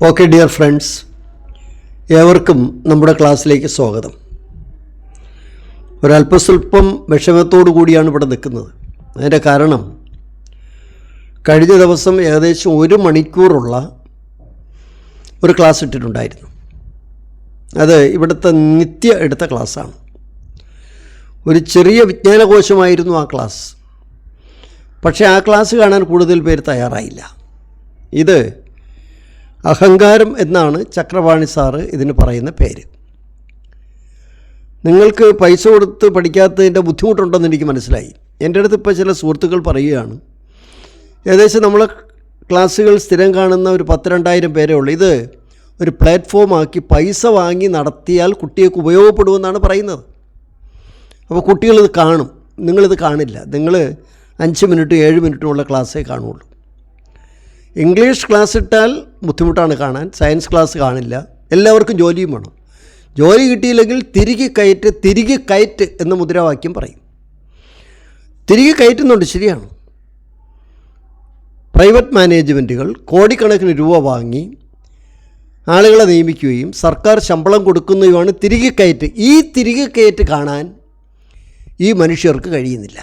Okay dear friends, ഏവർക്കും നമ്മുടെ ക്ലാസ്സിലേക്ക് സ്വാഗതം. ഒരല്പസ്വല്പം വിഷമത്തോടു കൂടിയാണ് ഇവിടെ നിൽക്കുന്നത്. അതിൻ്റെ കാരണം കഴിഞ്ഞ ദിവസം ഏകദേശം 1 മണിക്കൂറുള്ള ഒരു ക്ലാസ് ഇട്ടിട്ടുണ്ടായിരുന്നു. അത് ഇവിടുത്തെ നിത്യ എടുത്ത ക്ലാസ്സാണ്. ഒരു ചെറിയ വിജ്ഞാനകോശമായിരുന്നു ആ ക്ലാസ്. പക്ഷേ ആ ക്ലാസ് കാണാൻ കൂടുതൽ പേര് തയ്യാറായില്ല. ഇത് അഹങ്കാരം എന്നാണ് ചക്രപാണി സാറ് ഇതിന് പറയുന്ന പേര്. നിങ്ങൾക്ക് പൈസ കൊടുത്ത് പഠിക്കാത്തതിൻ്റെ ബുദ്ധിമുട്ടുണ്ടെന്ന് എനിക്ക് മനസ്സിലായി. എൻ്റെ അടുത്ത് ഇപ്പോൾ ചില സുഹൃത്തുക്കൾ പറയുകയാണ്, ഏകദേശം നമ്മളെ ക്ലാസ്സുകൾ സ്ഥിരം കാണുന്ന ഒരു 10-2000 പേരേ ഉള്ളൂ. ഇത് ഒരു പ്ലാറ്റ്ഫോമാക്കി പൈസ വാങ്ങി നടത്തിയാൽ കുട്ടികൾക്ക് ഉപയോഗപ്പെടുമെന്നാണ് പറയുന്നത്. അപ്പോൾ കുട്ടികളിത് കാണും, നിങ്ങളിത് കാണില്ല. നിങ്ങൾ 5 മിനിറ്റ് 7 മിനിറ്റുമുള്ള ക്ലാസ്സേ കാണുള്ളൂ. ഇംഗ്ലീഷ് ക്ലാസ് ഇട്ടാൽ ബുദ്ധിമുട്ടാണ് കാണാൻ, സയൻസ് ക്ലാസ് കാണില്ല. എല്ലാവർക്കും ജോലിയും വേണം. ജോലി കിട്ടിയില്ലെങ്കിൽ തിരികെ കയറ്റ് എന്ന മുദ്രാവാക്യം പറയും. തിരികെ കയറ്റുന്നുണ്ട്, ശരിയാണ്. പ്രൈവറ്റ് മാനേജ്മെൻറ്റുകൾ കോടിക്കണക്കിന് രൂപ വാങ്ങി ആളുകളെ നിയമിക്കുകയും സർക്കാർ ശമ്പളം കൊടുക്കുന്നതുമാണ് തിരികെ കയറ്റ്. ഈ തിരികെ കയറ്റ് കാണാൻ ഈ മനുഷ്യർക്ക് കഴിയുന്നില്ല.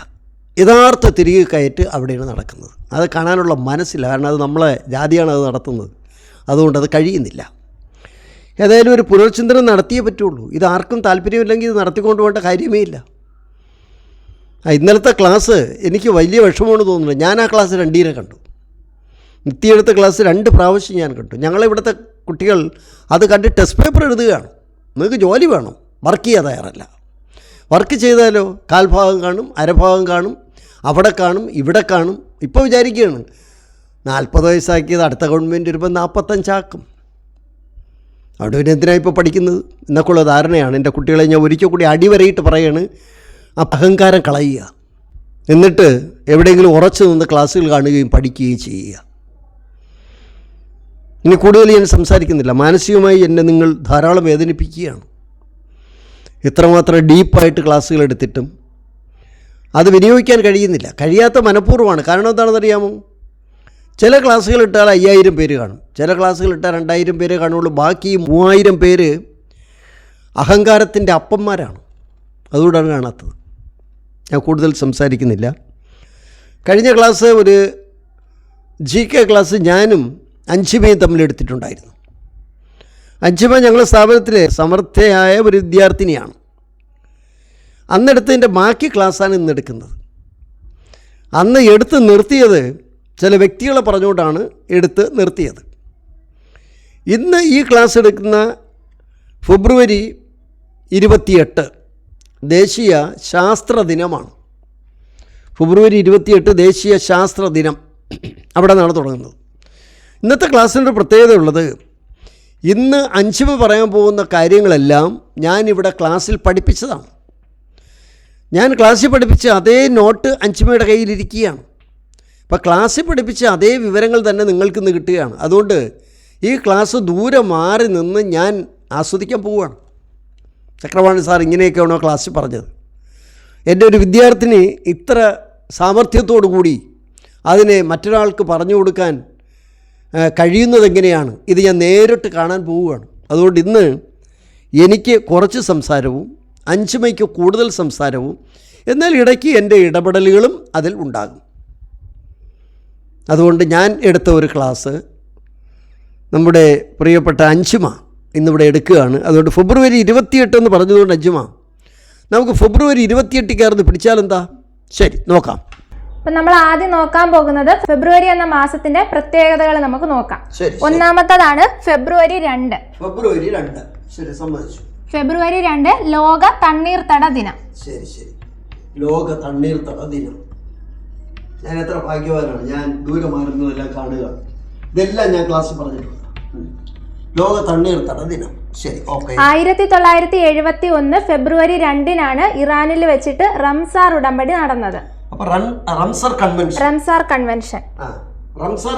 യഥാർത്ഥ തിരികെ കയറ്റ് അവിടെയാണ് നടക്കുന്നത്. അത് കാണാനുള്ള മനസ്സില്ല, കാരണം അത് നമ്മളെ ജാതിയാണ് അത് നടത്തുന്നത്. അതുകൊണ്ടത് കഴിയുന്നില്ല. ഏതായാലും ഒരു പുനർചിന്തനം നടത്തിയേ പറ്റുള്ളൂ. ഇത് ആർക്കും താല്പര്യമില്ലെങ്കിൽ ഇത് നടത്തിക്കൊണ്ട് പോകേണ്ട കാര്യമേ ഇല്ല. ഇന്നലത്തെ ക്ലാസ് എനിക്ക് വലിയ വിഷമമാണ് തോന്നുന്നത്. ഞാൻ ആ ക്ലാസ് 2 കണ്ടു. നിത്യയെടുത്ത ക്ലാസ് 2 പ്രാവശ്യം ഞാൻ കണ്ടു. ഞങ്ങളിവിടുത്തെ കുട്ടികൾ അത് കണ്ട് ടെസ്റ്റ് പേപ്പർ എഴുതുകയാണ്. നിങ്ങൾക്ക് ജോലി വേണം, വർക്ക് ചെയ്യാൻ തയ്യാറല്ല. വർക്ക് ചെയ്താലോ കാൽഭാഗം കാണും, അരഭാഗം കാണും, അവിടെ കാണും, ഇവിടെ കാണും. ഇപ്പോൾ വിചാരിക്കുകയാണ് 40 വയസ്സാക്കിയത് അടുത്ത ഗവൺമെൻറ് വരുമ്പോൾ 45 ആക്കും. അവിടെ പിന്നെ എന്തിനാണ് ഇപ്പോൾ പഠിക്കുന്നത് എന്നൊക്കെയുള്ള ധാരണയാണ്. എൻ്റെ കുട്ടികളെ ഞാൻ ഒരിക്കൽ കൂടി അടിവരയിട്ട് പറയാണ്, ആ അഹങ്കാരം കളയുക. എന്നിട്ട് എവിടെയെങ്കിലും ഉറച്ചു നിന്ന് ക്ലാസ്സുകൾ കാണുകയും പഠിക്കുകയും ചെയ്യുക. ഇനി കൂടുതൽ ഞാൻ സംസാരിക്കുന്നില്ല. മാനസികമായി എന്നെ നിങ്ങൾ ധാരാളം വേദനിപ്പിക്കുകയാണ്. ഇത്രമാത്രം ഡീപ്പായിട്ട് ക്ലാസ്സുകൾ എടുത്തിട്ടും അത് വിനിയോഗിക്കാൻ കഴിയുന്നില്ല. കഴിയാത്ത മനഃപൂർവ്വമാണ്. കാരണം എന്താണെന്നറിയാമോ? ചില ക്ലാസ്സുകൾ ഇട്ടാൽ 5000 പേര് കാണും, ചില ക്ലാസ്സുകൾ ഇട്ടാൽ 2000 പേരെ കാണുള്ളൂ. ബാക്കി 3000 പേര് അഹങ്കാരത്തിൻ്റെ അപ്പന്മാരാണ്. അതുകൊണ്ടാണ് കാണാത്തത്. ഞാൻ കൂടുതൽ സംസാരിക്കുന്നില്ല. കഴിഞ്ഞ ക്ലാസ് ഒരു GK ക്ലാസ് ഞാനും അഞ്ചുമയും തമ്മിലെടുത്തിട്ടുണ്ടായിരുന്നു. അഞ്ചുമ ഞങ്ങളുടെ സ്ഥാപനത്തിലെ സമർത്ഥയായ ഒരു വിദ്യാർത്ഥിനിയാണ്. അന്നെടുത്തതിൻ്റെ ബാക്കി ക്ലാസ്സാണ് ഇന്നെടുക്കുന്നത്. അന്ന് എടുത്ത് നിർത്തിയത് ചില വ്യക്തികളെ പറഞ്ഞുകൊണ്ടാണ് എടുത്ത് നിർത്തിയത്. ഇന്ന് ഈ ക്ലാസ് എടുക്കുന്ന ഫെബ്രുവരി 28 ദേശീയ ശാസ്ത്ര ദിനമാണ്. ഫെബ്രുവരി 28 ദേശീയ ശാസ്ത്ര ദിനം അവിടെ നിന്നാണ് തുടങ്ങുന്നത്. ഇന്നത്തെ ക്ലാസ്സിൻ്റെ പ്രത്യേകത ഉള്ളത്, ഇന്ന് അഞ്ചുമ പറയാൻ പോകുന്ന കാര്യങ്ങളെല്ലാം ഞാനിവിടെ ക്ലാസ്സിൽ പഠിപ്പിച്ചതാണ്. ഞാൻ ക്ലാസ്സിൽ പഠിപ്പിച്ച അതേ നോട്ട് അഞ്ചുമയുടെ കയ്യിലിരിക്കുകയാണ്. അപ്പോൾ ക്ലാസ്സിൽ പഠിപ്പിച്ച അതേ വിവരങ്ങൾ തന്നെ നിങ്ങൾക്കിന്ന് കിട്ടുകയാണ്. അതുകൊണ്ട് ഈ ക്ലാസ് ദൂരെ മാറി നിന്ന് ഞാൻ ആസ്വദിക്കാൻ പോവുകയാണ്. ചക്രപാണി സാർ ഇങ്ങനെയൊക്കെയാണോ ക്ലാസ്സിൽ പറഞ്ഞത്? എൻ്റെ ഒരു വിദ്യാർത്ഥിനി ഇത്ര സാമർഥ്യത്തോടു കൂടി അതിനെ മറ്റൊരാൾക്ക് പറഞ്ഞു കൊടുക്കാൻ കഴിയുന്നതെങ്ങനെയാണ്? ഇത് ഞാൻ നേരിട്ട് കാണാൻ പോവുകയാണ്. അതുകൊണ്ട് ഇന്ന് എനിക്ക് കുറച്ച് സംസാരവും അഞ്ചുമയ്ക്ക് കൂടുതൽ സംസാരവും, എന്നാൽ ഇടയ്ക്ക് എൻ്റെ ഇടപെടലുകളും അതിൽ ഉണ്ടാകും. അതുകൊണ്ട് ഞാൻ എടുത്ത ഒരു ക്ലാസ് നമ്മുടെ പ്രിയപ്പെട്ട അഞ്ചുമ ഇന്നിവിടെ എടുക്കുകയാണ്. അതുകൊണ്ട് ഫെബ്രുവരി 28 എന്ന് പറഞ്ഞതുകൊണ്ട് അഞ്ചുമ, നമുക്ക് ഫെബ്രുവരി 28 കയറുന്ന് പിടിച്ചാലെന്താ? ശരി, നോക്കാം. അപ്പം നമ്മൾ ആദ്യം നോക്കാൻ പോകുന്നത് ഫെബ്രുവരി എന്ന മാസത്തിന്റെ പ്രത്യേകതകൾ നമുക്ക് നോക്കാം. ഒന്നാമത്തതാണ് ഫെബ്രുവരി 2. ഫെബ്രുവരി 2, ശരി, സമ്മതിച്ചു. ഫെബ്രുവരി 2 ലോക തണ്ണീർത്തട ദിനം. ശരി ശരി, ലോക തണ്ണീർത്തട ദിനം. ഞാൻ എത്ര ഭാഗ്യവാനാണ്, ഞാൻ ദൂരെ മാറുന്നതെല്ലാം കാണുക. ഇതെല്ലാം ഞാൻ ക്ലാസ്സിൽ പറഞ്ഞിട്ടുണ്ട്. ലോക തണ്ണീർത്തട ദിനം, ശരി, ഓക്കെ. 1971 ഫെബ്രുവരി 2 ഇറാനിൽ വെച്ചിട്ട് റംസാർ ഉടമ്പടി നടന്നത്. അപ്പോൾ റംസാർ കൺവെൻഷൻ ഇറാനിലാണ്. റംസാർ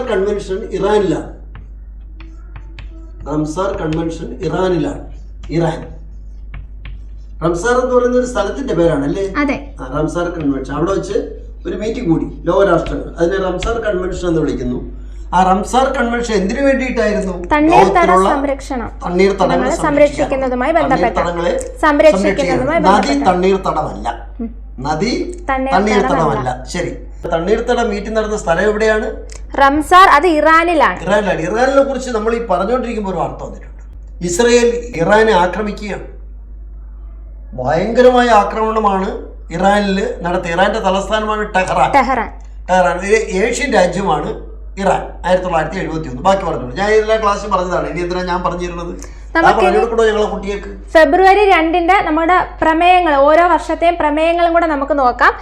കൺവെൻഷൻ ഇറാനിലാണ്. റംസാർ എന്ന് പറയുന്ന ഒരു സ്ഥലത്തിന്റെ പേരാണല്ലേ? അതെ. റംസാർ കൺവെൻഷൻ അവിടെ വെച്ച് ഒരു മീറ്റിംഗ് കൂടി ലോകരാഷ്ട്രങ്ങൾ. അതിനെ റംസാർ കൺവെൻഷൻ എന്ന് വിളിക്കുന്നു. ആ റംസാർ കൺവെൻഷൻ എന്തിനു വേണ്ടിയിട്ടായിരുന്നു? തണ്ണീർത്തട സംരക്ഷണം, തണ്ണീർത്തടങ്ങളെ സംരക്ഷിക്കുന്നതുമായി ബന്ധപ്പെട്ട് നദി തണ്ണീർത്തടമല്ല, നദി തണ്ണീർത്തടമല്ല. ശരി, തണ്ണീർത്തടം മീറ്റിംഗ് നടന്ന സ്ഥലം എവിടെയാണ്? റംസാർ, അത് ഇറാനിലാണ്. ഇറാനിനെ കുറിച്ച് നമ്മൾ ഈ പറഞ്ഞുകൊണ്ടിരിക്കുമ്പോൾ ഒരു വാർത്ത വന്നിട്ടുണ്ട്. ഇസ്രയേൽ ഇറാനെ ആക്രമിക്കുകയാണ്. ഭയങ്കരമായ ആക്രമണമാണ് ഇറാനിൽ നടത്തിയ. ഇറാന്റെ തലസ്ഥാനമാണ് ടെഹ്റാൻ. ഏഷ്യൻ രാജ്യമാണ് ഇറാൻ. 1971. ബാക്കി പറഞ്ഞോളൂ. ഞാൻ എല്ലാ ക്ലാസ്സിൽ പറഞ്ഞതാണ്. ഇനി എന്തിനാ ഞാൻ പറഞ്ഞിരുന്നത്? ഞങ്ങളെ കുട്ടികൾക്ക് ഫെബ്രുവരി 2 നമ്മുടെ പ്രമേയങ്ങൾ, ഓരോ വർഷത്തെയും പ്രമേയങ്ങളും കൂടെ നമുക്ക് നോക്കാം.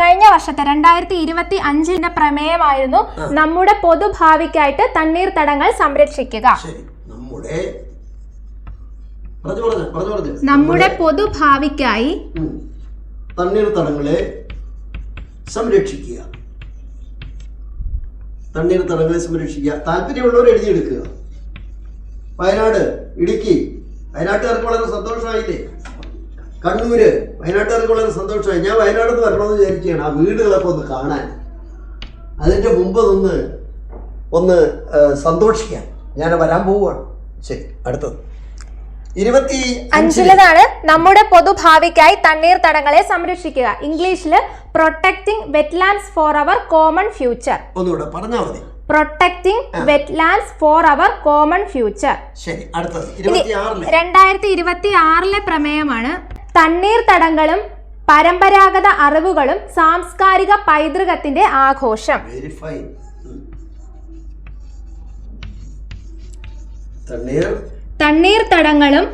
കഴിഞ്ഞ വർഷത്തെ 2025 പ്രമേയമായിരുന്നു നമ്മുടെ പൊതുഭാവിക്കായിട്ട് തണ്ണീർത്തടങ്ങൾ സംരക്ഷിക്കുക. നമ്മുടെ പൊതുഭാവിക്കായി തണ്ണീർത്തടങ്ങളെ സംരക്ഷിക്കുക. തണ്ണീർത്തടങ്ങളെ സംരക്ഷിക്കുക. താല്പര്യമുള്ളവർ എഴുതിയെടുക്കുക. വയനാട്, ഇടുക്കി, വയനാട്ടുകാർക്ക് വളരെ സന്തോഷമായില്ലേ? കണ്ണൂര്, വയനാട്ടുകാർക്ക് വളരെ സന്തോഷമായി. ഞാൻ വയനാട്ടിൽ നിന്ന് വരണമെന്ന് വിചാരിക്കുകയാണ്, ആ വീടുകളൊക്കെ ഒന്ന് കാണാൻ. അതിൻ്റെ മുമ്പ് ഒന്ന് സന്തോഷിക്കാൻ ഞാൻ വരാൻ പോവുകയാണ്. ശരി, അടുത്തത് 25 നമ്മുടെ പൊതുഭാവിക്കായി തണ്ണീർത്തടങ്ങളെ സംരക്ഷിക്കുക. ഇംഗ്ലീഷിൽ പ്രൊട്ടക്ടിങ് വെറ്റ്ലാൻഡ്സ് ഫോർ അവർ കോമൺ ഫ്യൂച്ചർ. ഒന്നുകൂടെ പറഞ്ഞാൽ മതി. പ്രൊട്ടക്ടിങ് വെറ്റ്ലാൻഡ്സ് ഫോർ അവർ കോമൺ ഫ്യൂച്ചർ. ശരി, അടുത്തത് 2026 പ്രമേയമാണ് തണ്ണീർത്തടങ്ങളും പരമ്പരാഗത അറിവുകളും സാംസ്കാരിക പൈതൃകത്തിന്റെ ആഘോഷം. തണ്ണീർത്തടങ്ങളും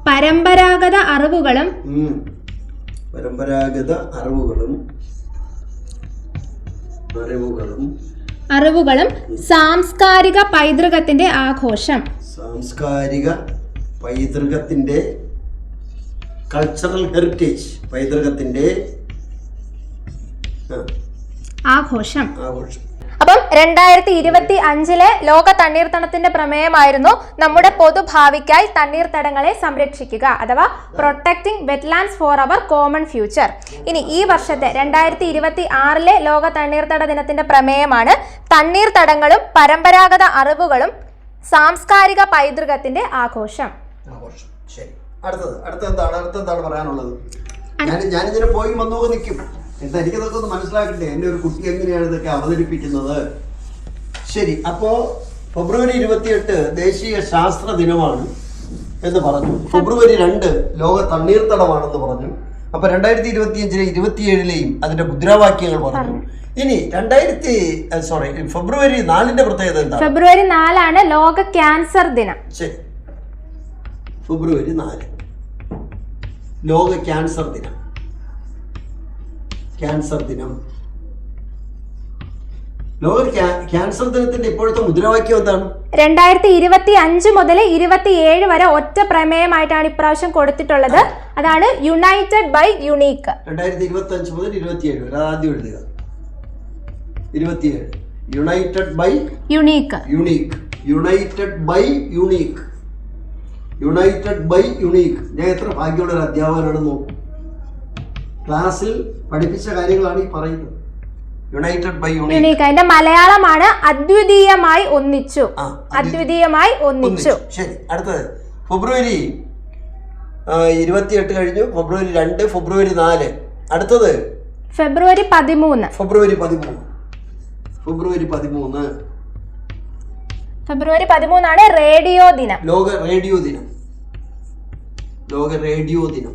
പരമ്പരാഗത അറിവുകളും സാംസ്കാരിക പൈതൃകത്തിന്റെ ആഘോഷം. കൾച്ചറൽ ഹെറിറ്റേജ് പൈതൃകത്തിന്റെ ആഘോഷം. അപ്പം 2025 ലോക തണ്ണീർത്തടത്തിന്റെ പ്രമേയമായിരുന്നു നമ്മുടെ പൊതുഭാവിക്കായി തണ്ണീർത്തടങ്ങളെ സംരക്ഷിക്കുക, അഥവാ പ്രൊട്ടക്ടിങ് വെറ്റ്ലാൻഡ്സ് ഫോർ അവർ കോമൺ ഫ്യൂച്ചർ. ഇനി ഈ വർഷത്തെ 2026 ലോക തണ്ണീർത്തട ദിനത്തിന്റെ പ്രമേയമാണ് തണ്ണീർത്തടങ്ങളും പരമ്പരാഗത അറിവുകളും സാംസ്കാരിക പൈതൃകത്തിന്റെ ആഘോഷം. ശരി, അടുത്തെന്താണ് പറയാനുള്ളത്? ഞാനിതിനെ പോയി വന്നു നിൽക്കും. എന്താ എനിക്കതൊക്കെ ഒന്ന് മനസ്സിലാക്കണ്ടേ, എൻ്റെ ഒരു കുട്ടി എങ്ങനെയാണ് ഇതൊക്കെ അവതരിപ്പിക്കുന്നത്. ശരി, അപ്പോൾ ഫെബ്രുവരി 28 ദേശീയ ശാസ്ത്ര ദിനമാണ് എന്ന് പറഞ്ഞു. ഫെബ്രുവരി 2 ലോക തണ്ണീർത്തടമാണെന്ന് പറഞ്ഞു. അപ്പൊ 2025 27 അതിന്റെ മുദ്രാവാക്യങ്ങൾ പറഞ്ഞു. ഇനി ഫെബ്രുവരി 4 പ്രത്യേകത എന്താണ്? ഫെബ്രുവരി 4 ലോക ക്യാൻസർ ദിനം. ശരി, ഫെബ്രുവരി 4 ലോക ക്യാൻസർ ദിനം. ലോക ക്യാൻസർ ദിനത്തിന്റെ ഇപ്പോഴത്തെ മുദ്രാവാക്യം എന്താണ്? 2025 മുതൽ 27 വരെ ഒറ്റ പ്രമേയമായിട്ടാണ് ഇപ്രാവശ്യം കൊടുത്തിട്ടുള്ളത്. അതാണ് യുണൈറ്റഡ് ബൈ യുണീക്ക്. 2025 മുതൽ 27 വരെ ആദ്യം എഴുതുക. 27 യുണൈറ്റഡ് ബൈ യുണീക്ക്. ഞാൻ എത്ര ഭാഗ്യമുള്ള ഒരു അധ്യാപകനാണെന്ന് നോക്കും. ക്ലാസ്സിൽ പഠിപ്പിച്ച കാര്യങ്ങളാണ് ഈ പറയുന്നത്. United by unique. അതിന്റെ മലയാളമാണ് അദ്വിതീയമായി ഒന്നിച്ചു. ശരി, അടുത്തത് ഫെബ്രുവരി 28 കഴിഞ്ഞു. ഫെബ്രുവരി 2, ഫെബ്രുവരി 4. അടുത്തത് ഫെബ്രുവരി 13. ഫെബ്രുവരി 13 റേഡിയോ ദിനം. ലോക റേഡിയോ ദിനം.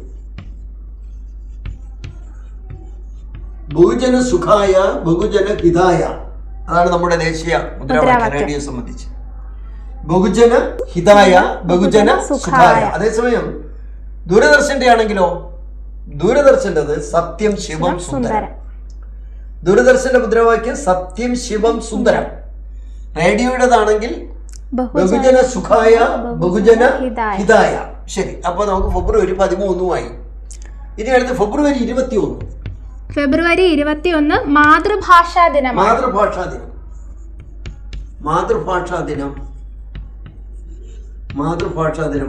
ബഹുജന സുഖായ ബഹുജന ഹിതായ, അതാണ് നമ്മുടെ ദേശീയ മുദ്രാവാക്യം റേഡിയോ സംബന്ധിച്ച്. ബഹുജന ഹിതായ ബഹുജന സുഖായ. അതേസമയം ദൂരദർശന്റെ ആണെങ്കിലോ, ദൂരദർശൻ്റെത് സത്യം ശിവം സുന്ദരം. ദൂരദർശന്റെ മുദ്രാവാക്യം സത്യം ശിവം സുന്ദരം. റേഡിയോയുടേതാണെങ്കിൽ ബഹുജന സുഖായ ബഹുജന ഹിതായ. ശരി, അപ്പൊ നമുക്ക് ഫെബ്രുവരി 13 ഇനി അടുത്ത് ഫെബ്രുവരി 21. ഫെബ്രുവരി 21 മാതൃഭാഷാ ദിനം.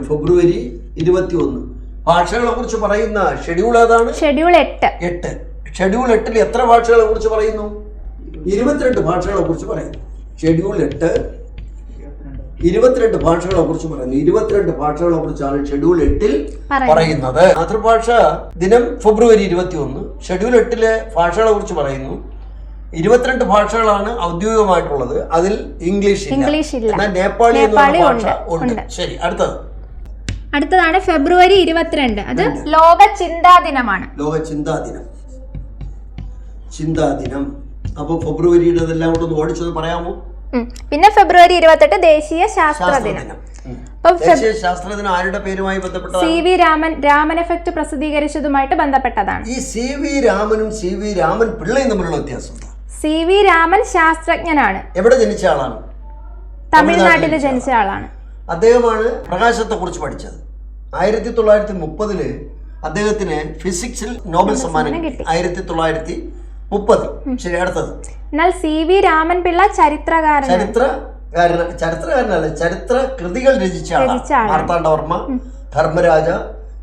ഫെബ്രുവരി 21. ഭാഷകളെ കുറിച്ച് പറയുന്ന ഷെഡ്യൂൾ ഏതാണ്? ഷെഡ്യൂൾ 8. ഷെഡ്യൂൾ 8 എത്ര ഭാഷകളെ കുറിച്ച് പറയുന്നു? 22 ഭാഷകളെ കുറിച്ച് പറയുന്നു. ഷെഡ്യൂൾ 8 22 ഭാഷകളെ കുറിച്ച് പറയുന്നു. 22 ഭാഷകളെ കുറിച്ചാണ് ഷെഡ്യൂൾ 8 പറയുന്നത്. മാതൃഭാഷ ദിനം ഫെബ്രുവരി 21. ഷെഡ്യൂൾ 8 ഭാഷകളെ കുറിച്ച് പറയുന്നു. 22 ഭാഷകളാണ് ഔദ്യോഗികമായിട്ടുള്ളത്. അതിൽ ഇംഗ്ലീഷ് ഇല്ല. എന്നാൽ നേപ്പാളി എന്ന ഭാഷ ഉണ്ട്. ശരി, അടുത്തതാണ് ഫെബ്രുവരി 22. അത് ലോക ചിന്താ ദിനമാണ്. ലോക ചിന്താ ദിനം. അപ്പൊ ഫെബ്രുവരിയുടെ എല്ലാം കൂടെ ഒന്ന് ഓടിച്ചത് പറയാമോ? പിന്നെ ഫെബ്രുവരി 28 ദേശീയ ശാസ്ത്ര ദിനം. ദേശീയ ശാസ്ത്ര ദിനം ആരുടെ പേരുമായി ബന്ധപ്പെട്ട? CV രാമൻ എഫക്ട് പ്രസിദ്ധീകരിച്ചതുമായിട്ട് ബന്ധപ്പെട്ടതാണ്. ഈ CV രാമനും CV രാമൻ പിള്ളയും തമ്മിലുള്ള വ്യത്യാസം? CV രാമൻ ശാസ്ത്രജ്ഞനാണ്. എവിടെ ജനിച്ച ആളാണ്? തമിഴ്നാട്ടിൽ ജനിച്ച ആളാണ്. അദ്ദേഹമാണ് പ്രകാശത്തെ കുറിച്ച് പഠിച്ചത്. 1930 അദ്ദേഹത്തിന് ഫിസിക്സിൽ നോബൽ സമ്മാനം കിട്ടി. 1930. ശരി, അടുത്തത്. എന്നാൽ CV രാമൻ പിള്ള ചരിത്രകാരനല്ല, ചരിത്ര കൃതികൾ രചിച്ച ആളാണ്. മാർത്താണ്ഡവർമ്മ, ധർമ്മരാജ,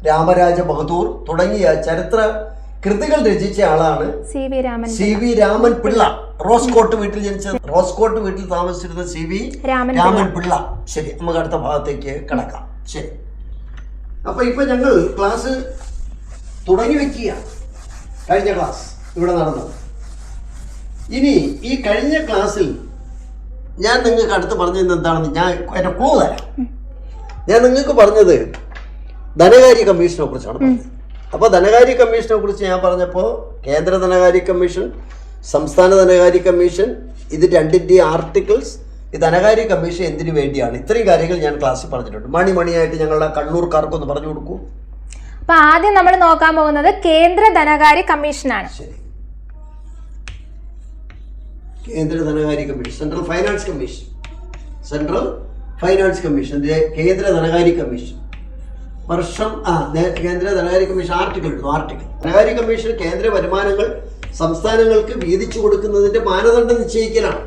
രാമരാജ ബഹദൂർ തുടങ്ങിയ ചരിത്ര കൃതികൾ രചിച്ച ആളാണ് CV രാമൻ പിള്ള. റോസ്കോട്ട് വീട്ടിൽ ജനിച്ചത്, റോസ്കോട്ട് വീട്ടിൽ താമസിച്ചിരുന്ന CV രാമൻ പിള്ള. ശരി, നമുക്ക് അടുത്ത ഭാഗത്തേക്ക് കടക്കാം. ശരി, അപ്പൊ ഇപ്പൊ ഞങ്ങൾ ക്ലാസ് തുടങ്ങി വെക്കുക. കഴിഞ്ഞ ക്ലാസ് ഇവിടെ നടന്നത്. ഇനി ഈ കഴിഞ്ഞ ക്ലാസ്സിൽ ഞാൻ നിങ്ങൾക്ക് അടുത്ത് പറഞ്ഞത് എന്താണെന്ന് ഞാൻ എൻ്റെ ക്ലൂ തരാം. ഞാൻ നിങ്ങൾക്ക് പറഞ്ഞത് ധനകാര്യ കമ്മീഷനെ കുറിച്ചാണ് പറഞ്ഞത്. അപ്പോൾ ധനകാര്യ കമ്മീഷനെ കുറിച്ച് ഞാൻ പറഞ്ഞപ്പോൾ കേന്ദ്ര ധനകാര്യ കമ്മീഷൻ, സംസ്ഥാന ധനകാര്യ കമ്മീഷൻ, ഇത് രണ്ടിൻ്റെ ആർട്ടിക്കിൾസ്, ഈ ധനകാര്യ കമ്മീഷൻ എന്തിനു വേണ്ടിയാണ്, ഇത്രയും കാര്യങ്ങൾ ഞാൻ ക്ലാസ്സിൽ പറഞ്ഞിട്ടുണ്ട്. മണിയായിട്ട് ഞങ്ങളുടെ കണ്ണൂർക്കാർക്കൊന്ന് പറഞ്ഞു കൊടുക്കൂ. അപ്പൊ ആദ്യം നമ്മൾ നോക്കാൻ പോകുന്നത് കേന്ദ്ര ധനകാര്യ കമ്മീഷനാണ്. ശരി, കേന്ദ്ര ധനകാര്യ കമ്മീഷൻ, സെൻട്രൽ ഫൈനാൻസ് കമ്മീഷൻ, കേന്ദ്ര ധനകാര്യ കമ്മീഷൻ. വർഷം കേന്ദ്ര ധനകാര്യ കമ്മീഷൻ ആർട്ടിക്കിൾ ധനകാര്യ കമ്മീഷൻ കേന്ദ്ര വരുമാനങ്ങൾ സംസ്ഥാനങ്ങൾക്ക് വീതിച്ചു കൊടുക്കുന്നതിന്റെ മാനദണ്ഡം നിശ്ചയിക്കലാണ്.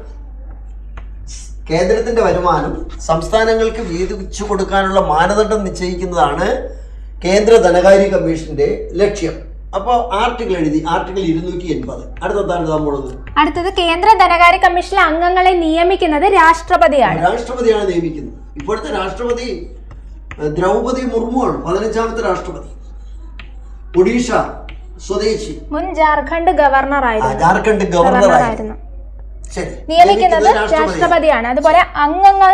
കേന്ദ്രത്തിന്റെ വരുമാനം സംസ്ഥാനങ്ങൾക്ക് വീതിച്ചു കൊടുക്കാനുള്ള മാനദണ്ഡം നിശ്ചയിക്കുന്നതാണ് കേന്ദ്ര ധനകാര്യ കമ്മീഷന്റെ ലക്ഷ്യം. അപ്പോൾ ആർട്ടിക്കിൾ എഴുതി, ആർട്ടിക്കിൾ 280. അടുത്തെന്താണ് എഴുതാൻ പോകുന്നത്? അടുത്തത് കേന്ദ്ര ധനകാര്യ കമ്മീഷനിലെ അംഗങ്ങളെ നിയമിക്കുന്നത് രാഷ്ട്രപതിയാണ് നിയമിക്കുന്നത്. ഇപ്പോഴത്തെ രാഷ്ട്രപതി ദ്രൗപദി മുർമുവാണ്, 15ാമത്തെ രാഷ്ട്രപതി. ഒഡീഷ സ്വദേശി, മുൻ ജാർഖണ്ഡ് ഗവർണറായിരുന്നു. ശരി, നിയമിക്കുന്നത് രാഷ്ട്രപതിയാണ്. അതുപോലെ അംഗങ്ങൾ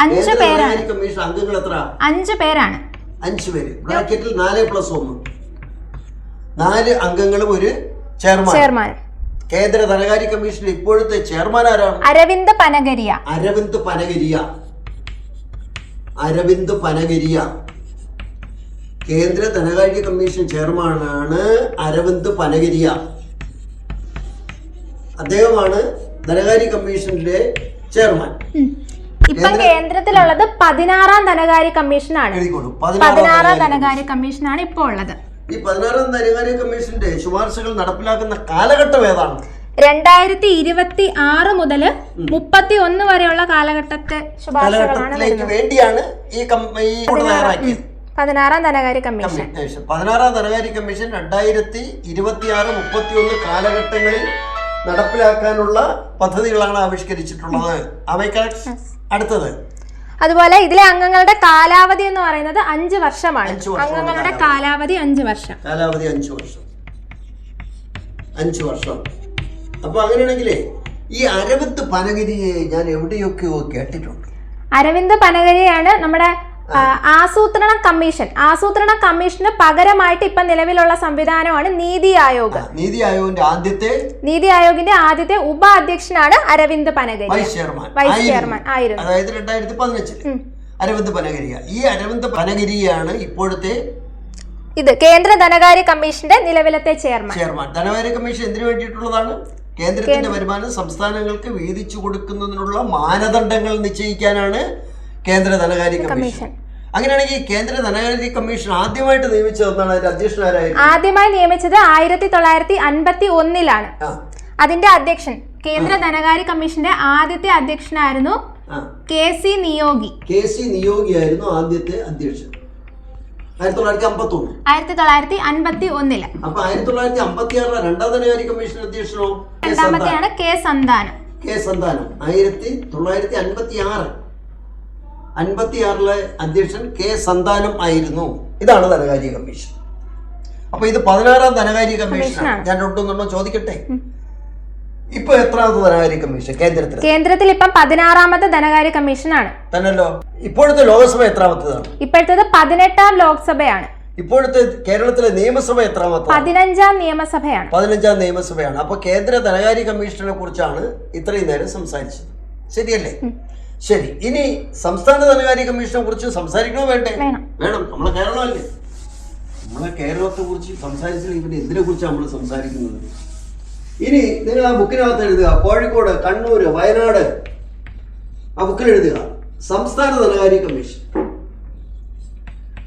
5 പേരാണ്. കമ്മീഷൻ അംഗങ്ങൾ എത്ര? 5 പേരാണ്. 5 പേര്. ബ്രാക്കറ്റിൽ 4+1, 4 അംഗങ്ങളും ഒരു ചെയർമാൻ. കേന്ദ്ര ധനകാര്യ കമ്മീഷന്റെ ഇപ്പോഴത്തെ ചെയർമാൻ ആരാണ്? അരവിന്ദ് പനഗരിയ. കേന്ദ്ര ധനകാര്യ കമ്മീഷൻ ചെയർമാനാണ് അരവിന്ദ് പനഗരിയ. അദ്ദേഹമാണ് ധനകാര്യ കമ്മീഷന്റെ ചെയർമാൻ. ഇപ്പൊ കേന്ദ്രത്തിലുള്ളത് 16ാം ധനകാര്യ കമ്മീഷനാണ്. 16ാം ധനകാര്യ കമ്മീഷനാണ് ഇപ്പോൾ ഉള്ളത്. ഈ 16ാം ധനകാര്യ കമ്മീഷന്റെ ശുപാർശകൾ നടപ്പിലാക്കുന്ന കാലഘട്ടം ഏതാണ്? 2026 മുതൽ 31 വരെയുള്ള കാലഘട്ടത്തെ ശുപാർശകളാണ് വേണ്ടിയാണ് ഈ 16ാം ധനകാര്യ കമ്മീഷൻ. 16ാം ധനകാര്യ കമ്മീഷൻ 2026-31 കാലഘട്ടങ്ങളിൽ നടപ്പിലാക്കാനുള്ള പദ്ധതികളാണ് ആവിഷ്കരിച്ചിട്ടുള്ളത്. അടുത്തത്. അതുപോലെ ഇതിലെ അംഗങ്ങളുടെ കാലാവധി എന്ന് പറയുന്നത് 5 വർഷമാണ്. അംഗങ്ങളുടെ കാലാവധി 5 വർഷം. 5 വർഷം. അപ്പൊ അങ്ങനെയാണെങ്കിലേ ഈ അരവിന്ദ് പനഗരിയെ ഞാൻ എവിടെയൊക്കെയോ കേട്ടിട്ടുണ്ട്. അരവിന്ദ് പനഗരിയാണ് നമ്മുടെ ആസൂത്രണ കമ്മീഷന് പകരമായിട്ട് ഇപ്പൊ നിലവിലുള്ള സംവിധാനമാണ് നീതി ആയോഗ്. നീതി ആയോഗിന്റെ ആദ്യത്തെ ഉപാധ്യക്ഷനാണ് അരവിന്ദ് പനഗരിയ. വൈസ് ചെയർമാൻ ആയിരുന്നു. അതായത് 2015 അരവിന്ദ് പനഗരിയ. ഈ അരവിന്ദ് പനഗരിയാണ് ഇപ്പോഴത്തെ കേന്ദ്ര ധനകാര്യ കമ്മീഷന്റെ നിലവിലത്തെ ചെയർമാൻ. ധനകാര്യ കമ്മീഷൻ എന്തിനു വേണ്ടിയിട്ടുള്ളതാണ്? കേന്ദ്രത്തിന്റെ വരുമാനം സംസ്ഥാനങ്ങൾക്ക് വീതിച്ചു കൊടുക്കുന്നതിനുള്ള മാനദണ്ഡങ്ങൾ നിശ്ചയിക്കാനാണ് കേന്ദ്ര ധനകാര്യ കമ്മീഷൻ. അങ്ങനെയാണെങ്കിൽ കേന്ദ്ര ധനകാര്യ കമ്മീഷൻ ആദ്യമായിട്ട് നിയമിച്ചത് എന്നാണ്? അതിന്റെ അധ്യക്ഷനാരായിരുന്നു? ആദ്യമായി നിയമിച്ചത് 1951-ലാണ്. അതിന്റെ അധ്യക്ഷൻ, കേന്ദ്ര ധനകാര്യ കമ്മീഷന്റെ ആദ്യത്തെ അധ്യക്ഷനായിരുന്നു KC നിയോഗി. ആയിരുന്നു ആദ്യത്തെ അധ്യക്ഷൻ. 1951. അപ്പൊ 1956 രണ്ടാം ധനകാര്യ കമ്മീഷൻ അധ്യക്ഷനോ? രണ്ടാമത്തെയാണ് കെ സന്താനം. 1956 അധ്യക്ഷൻ കെ സന്താനം ആയിരുന്നു. ഇതാണ് ധനകാര്യ കമ്മീഷൻ. അപ്പൊ ഇത് 16ാം ധനകാര്യ കമ്മീഷനാണ്. ഞാൻ രണ്ടൊന്നെണ്ണം ചോദിക്കട്ടെ. ഇപ്പൊ എത്രാമത്തെ ധനകാര്യ കമ്മീഷൻ കേന്ദ്രത്തിൽ? ഇപ്പം 16ാമത്തെ ധനകാര്യ കമ്മീഷനാണ് തന്നല്ലോ. ഇപ്പോഴത്തെ ലോകസഭ എത്രാമത്തതാണ്? ഇപ്പോഴത്തേത് 18ാം ലോക്സഭയാണ്. ഇപ്പോഴത്തെ കേരളത്തിലെ നിയമസഭ എത്രാമത്തെ? 15ാം നിയമസഭയാണ്. 15ാം നിയമസഭയാണ്. അപ്പൊ കേന്ദ്ര ധനകാര്യ കമ്മീഷനെ കുറിച്ചാണ് ഇത്രയും നേരം സംസാരിച്ചത്, ശരിയല്ലേ? ശരി, ഇനി സംസ്ഥാന ധനകാര്യ കമ്മീഷനെ കുറിച്ച് സംസാരിക്കണോ വേണ്ടേ? വേണം. നമ്മളെ കേരളമല്ലേ, നമ്മളെ കേരളത്തെ കുറിച്ച് സംസാരിച്ചാൽ ഇവന് എന്തിനെ കുറിച്ചാണ് നമ്മൾ സംസാരിക്കുന്നത്? ഇനി നിങ്ങൾ ആ ബുക്കിനകത്ത് എഴുതുക, കോഴിക്കോട്, കണ്ണൂർ, വയനാട്, ആ ബുക്കിൽ എഴുതുക സംസ്ഥാന ധനകാര്യ കമ്മീഷൻ.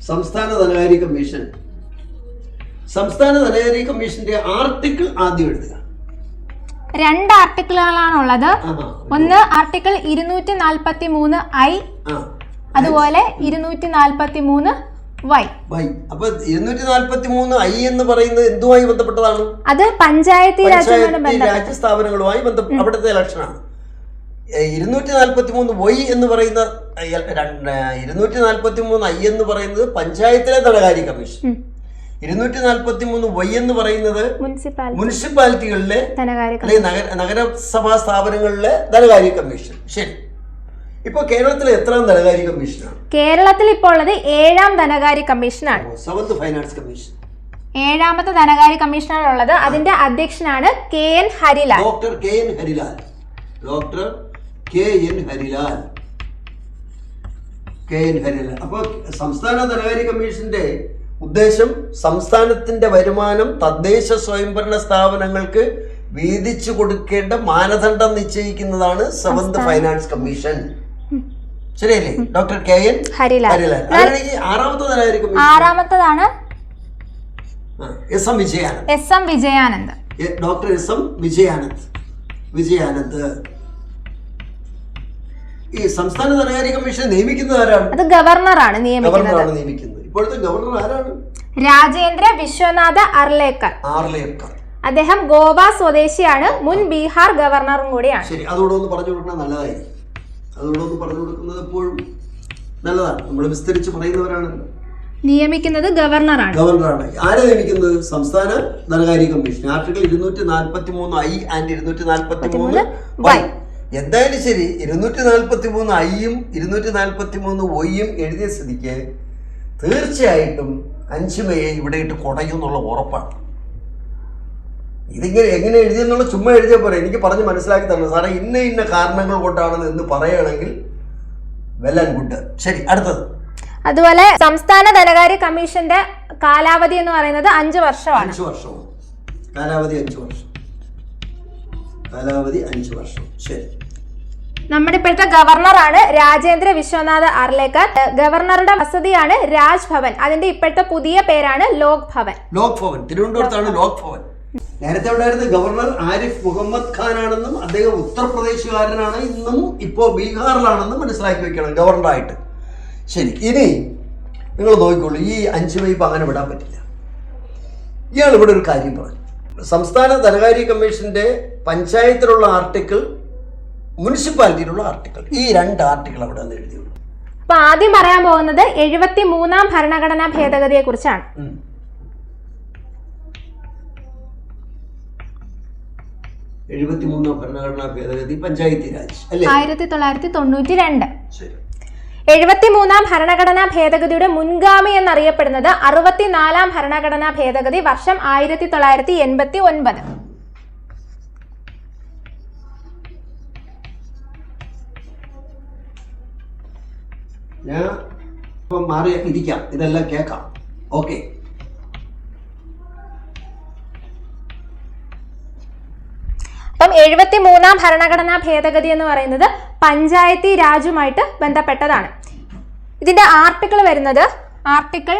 സംസ്ഥാന ധനകാര്യ കമ്മീഷൻ. സംസ്ഥാന ധനകാര്യ കമ്മീഷന്റെ ആർട്ടിക്കിൾ ആദ്യം എഴുതുക. 2 ആർട്ടിക്കിളുകളാണുള്ളത്. ഒന്ന് ആർട്ടിക്കിൾ 243I, അതുപോലെ 243Y. അപ്പൊ 243I എന്ന് പറയുന്നത് എന്തുമായി ബന്ധപ്പെട്ടതാണ്? അത് പഞ്ചായത്തി രാജ് സ്ഥാപനങ്ങളുമായി ബന്ധപ്പെട്ട അവിടുത്തെ ഇലക്ഷനാണ്. 243Y എന്ന് പറയുന്ന 243I എന്ന് പറയുന്നത് പഞ്ചായത്തിലെ ധനകാര്യ കമ്മീഷൻ. 243Y എന്ന് പറയുന്നത് മുനിസിപ്പാലിറ്റികളിലെ നഗരസഭാ സ്ഥാപനങ്ങളിലെ ധനകാര്യ കമ്മീഷൻ. ശരി, ഇപ്പൊ കേരളത്തിലെ എത്രാം ധനകാര്യ കമ്മീഷനാണ്? കേരളത്തിൽ ഇപ്പോൾ ഉള്ളത് 7ാം ധനകാര്യ കമ്മീഷനാണ്. 7th finance commission. 7ാമത്തെ ധനകാര്യ കമ്മീഷനാണ് ഉള്ളത്. അതിന്റെ അധ്യക്ഷനാണ് KN Harilal. Doctor KN Harilal. അപ്പൊ സംസ്ഥാന ധനകാര്യ കമ്മീഷന്റെ ഉദ്ദേശം സംസ്ഥാനത്തിന്റെ വരുമാനം തദ്ദേശ സ്വയംഭരണ സ്ഥാപനങ്ങൾക്ക് വീതിച്ചു കൊടുക്കേണ്ട മാനദണ്ഡം നിശ്ചയിക്കുന്നതാണ് 7th ഫൈനാൻസ് കമ്മീഷൻ. ശരിയല്ലേ? Doctor KN Harilal. 6ാമത്തെ ധനകാര്യ കമ്മീഷൻ? 6ാമത്തതാണ് SM Vijayanand. Doctor SM Vijayanand. ഈ സംസ്ഥാന ധനകാര്യ കമ്മീഷൻ നിയമിക്കുന്നത് ആരാണ്? അത് ഗവർണറാണ് നിയമിക്കുന്നത്. ഇപ്പോഴത്തെ ഗവർണർ ആരാണ്? രാജേന്ദ്ര വിശ്വനാഥ അർലേക്കർ. അദ്ദേഹം ഗോവ സ്വദേശിയാണ്. മുൻ ബീഹാർ ഗവർണറും കൂടിയാണ്. ശരി, അതോടെ ഒന്ന് പറഞ്ഞു കൊടുക്കുന്നത് നല്ലതായിരിക്കും. പറഞ്ഞു കൊടുക്കുന്നത് എപ്പോഴും നല്ലതാണ്. നമ്മൾ വിസ്തരിച്ച് പറയുന്നവരാണ്. നിയമിക്കുന്നത് ഗവർണറാണ്. ആരെ നിയമിക്കുന്നത്? സംസ്ഥാന ധനകാര്യ commission. Article 243I and 243Y. എന്തായാലും ശരി, 243Iയും 243Yയും എഴുതിയ സ്ഥിതിക്ക് തീർച്ചയായിട്ടും 5 മെയ്യെ ഇവിടെ ഇട്ട് കുടയും എന്നുള്ള ഉറപ്പാണ്. ഇതിങ്ങനെ എങ്ങനെ എഴുതിയെന്നുള്ള ചുമ്മാ എഴുതിയാൽ പോരെ. എനിക്ക് പറഞ്ഞ് മനസ്സിലാക്കി തരണം സാറേ, ഇന്ന കാരണങ്ങൾ കൊണ്ടാണെന്ന് എന്ന് പറയുകയാണെങ്കിൽ വെൽ ആൻഡ് ഗുഡ്. ശരി, അടുത്തത്. അതുപോലെ സംസ്ഥാന ധനകാര്യ കമ്മീഷന്റെ കാലാവധി എന്ന് പറയുന്നത് 5 വർഷമാണ്. 5 വർഷവും കാലാവധി 5 വർഷം. ശരി, നമ്മുടെ ഇപ്പോഴത്തെ ഗവർണറാണ് രാജേന്ദ്ര വിശ്വനാഥ് അർലേക്കർ. ഗവർണറുടെ വസതിയാണ് രാജ്ഭവൻ. അതിന്റെ ഇപ്പോഴത്തെ പുതിയ പേരാണ് ലോക് ഭവൻ. തിരുവനന്തപുരത്താണ് ലോക് ഭവൻ. നേരത്തെ ഉണ്ടായിരുന്ന ഗവർണർ ആരിഫ് മുഹമ്മദ് ഖാൻ ആണെന്നും അദ്ദേഹം ഉത്തർപ്രദേശുകാരനാണ്, ഇന്നും ഇപ്പോൾ ബീഹാറിലാണെന്നും മനസ്സിലാക്കി വെക്കണം ഗവർണറായിട്ട്. ശരി, ഇനി നിങ്ങൾ നോക്കിക്കോളൂ, ഈ 5 മെയ് ഇപ്പം അങ്ങനെ വിടാൻ പറ്റില്ല. ഇയാൾ ഇവിടെ ഒരു കാര്യം പറഞ്ഞു. സംസ്ഥാന ധനകാര്യ കമ്മീഷന്റെ പഞ്ചായത്തിലുള്ള ആർട്ടിക്കിൾ, മുനിസിപ്പാലിറ്റിയിലുള്ള ആർട്ടിക്കിൾ, ഈ 2 ആർട്ടിക്കിൾ അവിടെ നിന്ന് എഴുതിയുള്ളൂ. അപ്പൊ ആദ്യം പറയാൻ പോകുന്നത് 73ാം ഭരണഘടനാ ഭേദഗതിയെ കുറിച്ചാണ്. 73ാം ഭരണഘടനാ ഭേദഗതി പഞ്ചായത്തി രാജ് അല്ലേ? 1992. 73ാം ഭരണഘടനാ ഭേദഗതിയുടെ മുൻഗാമി എന്നറിയപ്പെടുന്നത് 64ാം ഭരണഘടനാ ഭേദഗതി വർഷം 1989. ഞാൻ ഇപ്പം മാറി ഇരിക്കാം, ഇതെല്ലാം കേൾക്കാം. ഓക്കെ, അപ്പം 73ാം ഭരണഘടനാ ഭേദഗതി എന്ന് പറയുന്നത് പഞ്ചായത്തി രാജുമായിട്ട് ബന്ധപ്പെട്ടതാണ്. ഇതിന്റെ ആർട്ടിക്കിൾ വരുന്നത് ആർട്ടിക്കിൾ